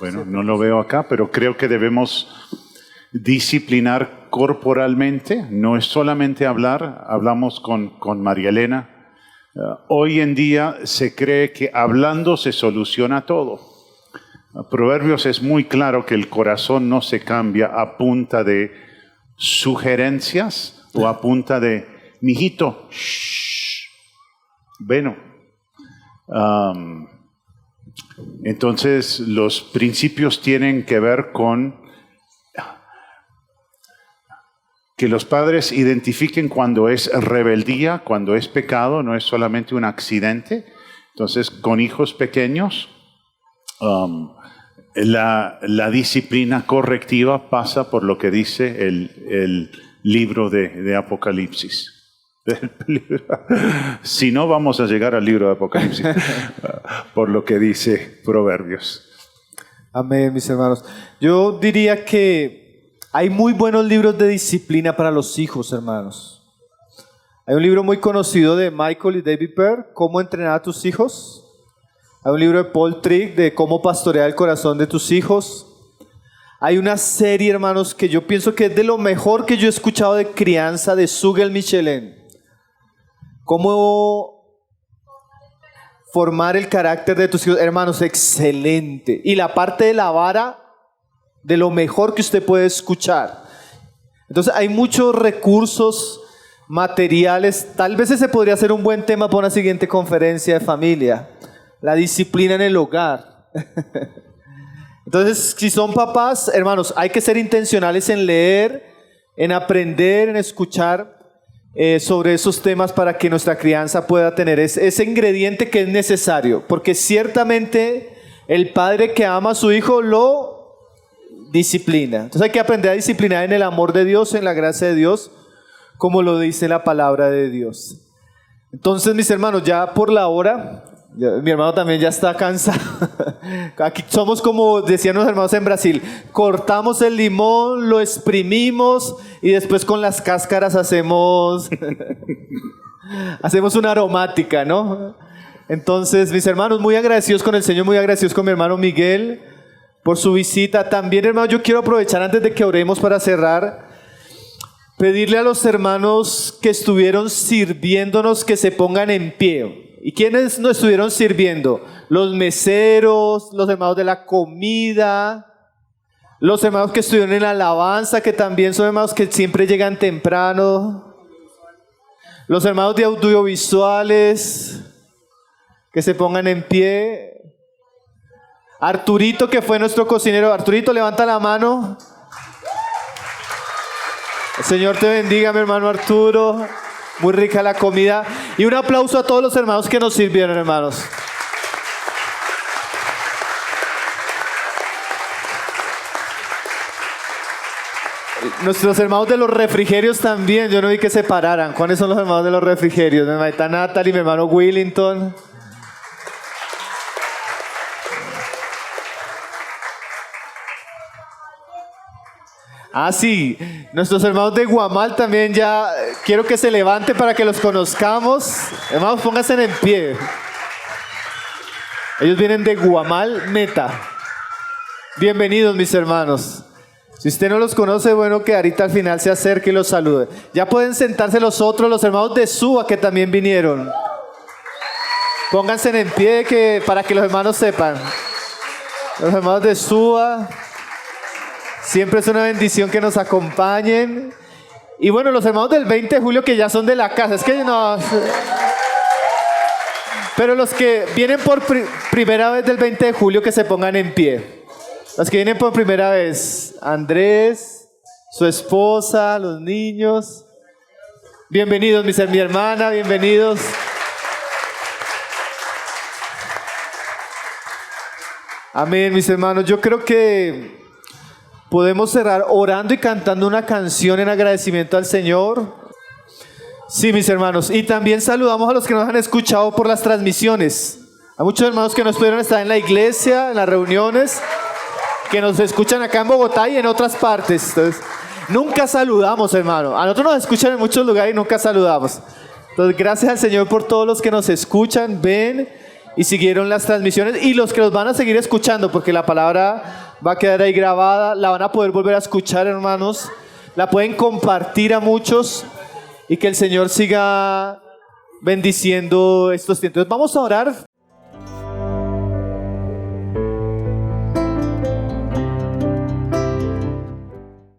Bueno, no lo veo acá, pero creo que debemos disciplinar corporalmente. No es solamente hablar, hablamos con María Elena. Hoy en día se cree que hablando se soluciona todo. Proverbios es muy claro que el corazón no se cambia a punta de sugerencias o a punta de, mijito, shh. Bueno, entonces los principios tienen que ver con que los padres identifiquen cuando es rebeldía, cuando es pecado, no es solamente un accidente. Entonces, con hijos pequeños, la disciplina correctiva pasa por lo que dice el libro de Apocalipsis. Si no, vamos a llegar al libro de Apocalipsis, por lo que dice Proverbios. Amén, mis hermanos. Yo diría que hay muy buenos libros de disciplina para los hijos, hermanos. Hay un libro muy conocido de Michael y David Pearl, ¿Cómo entrenar a tus hijos? Hay un libro de Paul Trick de Cómo pastorear el corazón de tus hijos. Hay una serie, hermanos, que yo pienso que es de lo mejor que yo he escuchado de crianza, de Sugel Michelin. Cómo formar el carácter de tus hijos, hermanos, excelente. Y la parte de la vara, de lo mejor que usted puede escuchar. Entonces hay muchos recursos materiales. Tal vez ese podría ser un buen tema para una siguiente conferencia de familia. La disciplina en el hogar. Entonces, si son papás, hermanos, hay que ser intencionales en leer, en aprender, en escuchar sobre esos temas para que nuestra crianza pueda tener ese ingrediente que es necesario. Porque ciertamente el padre que ama a su hijo lo disciplina. Entonces hay que aprender a disciplinar en el amor de Dios, en la gracia de Dios, como lo dice la palabra de Dios. Entonces, mis hermanos, ya por la hora, mi hermano también ya está cansado. Aquí somos como decían los hermanos en Brasil, cortamos el limón, lo exprimimos y después con las cáscaras hacemos una aromática, ¿no? Entonces, mis hermanos, muy agradecidos con el Señor, muy agradecidos con mi hermano Miguel por su visita. También, hermano, yo quiero aprovechar antes de que oremos para cerrar, pedirle a los hermanos que estuvieron sirviéndonos que se pongan en pie. ¿Y quiénes nos estuvieron sirviendo? Los meseros, los hermanos de la comida, los hermanos que estuvieron en la alabanza, que también son hermanos que siempre llegan temprano, los hermanos de audiovisuales, que se pongan en pie. Arturito, que fue nuestro cocinero. Arturito, levanta la mano. El Señor te bendiga, mi hermano Arturo. Muy rica la comida. Y un aplauso a todos los hermanos que nos sirvieron, hermanos. Nuestros hermanos de los refrigerios también. Yo no vi que se pararan. ¿Cuáles son los hermanos de los refrigerios? Mi hermanita Natalie, mi hermano Willington. Ah, sí, nuestros hermanos de Guamal también ya quiero que se levante para que los conozcamos. Hermanos, pónganse en pie. Ellos vienen de Guamal, Meta. Bienvenidos, mis hermanos. Si usted no los conoce, bueno, que ahorita al final se acerque y los salude. Ya pueden sentarse los otros, los hermanos de Suba que también vinieron. Pónganse en pie para que los hermanos sepan. Los hermanos de Suba. Siempre es una bendición que nos acompañen. Y bueno, los hermanos del 20 de julio que ya son de la casa. Es que no... Pero los que vienen por primera vez del 20 de julio que se pongan en pie. Los que vienen por primera vez. Andrés, su esposa, los niños. Bienvenidos, mi hermana, bienvenidos. Amén, mis hermanos. Yo creo que podemos cerrar orando y cantando una canción en agradecimiento al Señor. Sí, mis hermanos. Y también saludamos a los que nos han escuchado por las transmisiones. A muchos hermanos que nos pudieron estar en la iglesia, en las reuniones, que nos escuchan acá en Bogotá y en otras partes. Entonces, nunca saludamos, hermano. A nosotros nos escuchan en muchos lugares y nunca saludamos. Entonces, gracias al Señor por todos los que nos escuchan, ven y siguieron las transmisiones, y los que los van a seguir escuchando, porque la palabra va a quedar ahí grabada, la van a poder volver a escuchar, hermanos. La pueden compartir a muchos y que el Señor siga bendiciendo estos tiempos. Vamos a orar.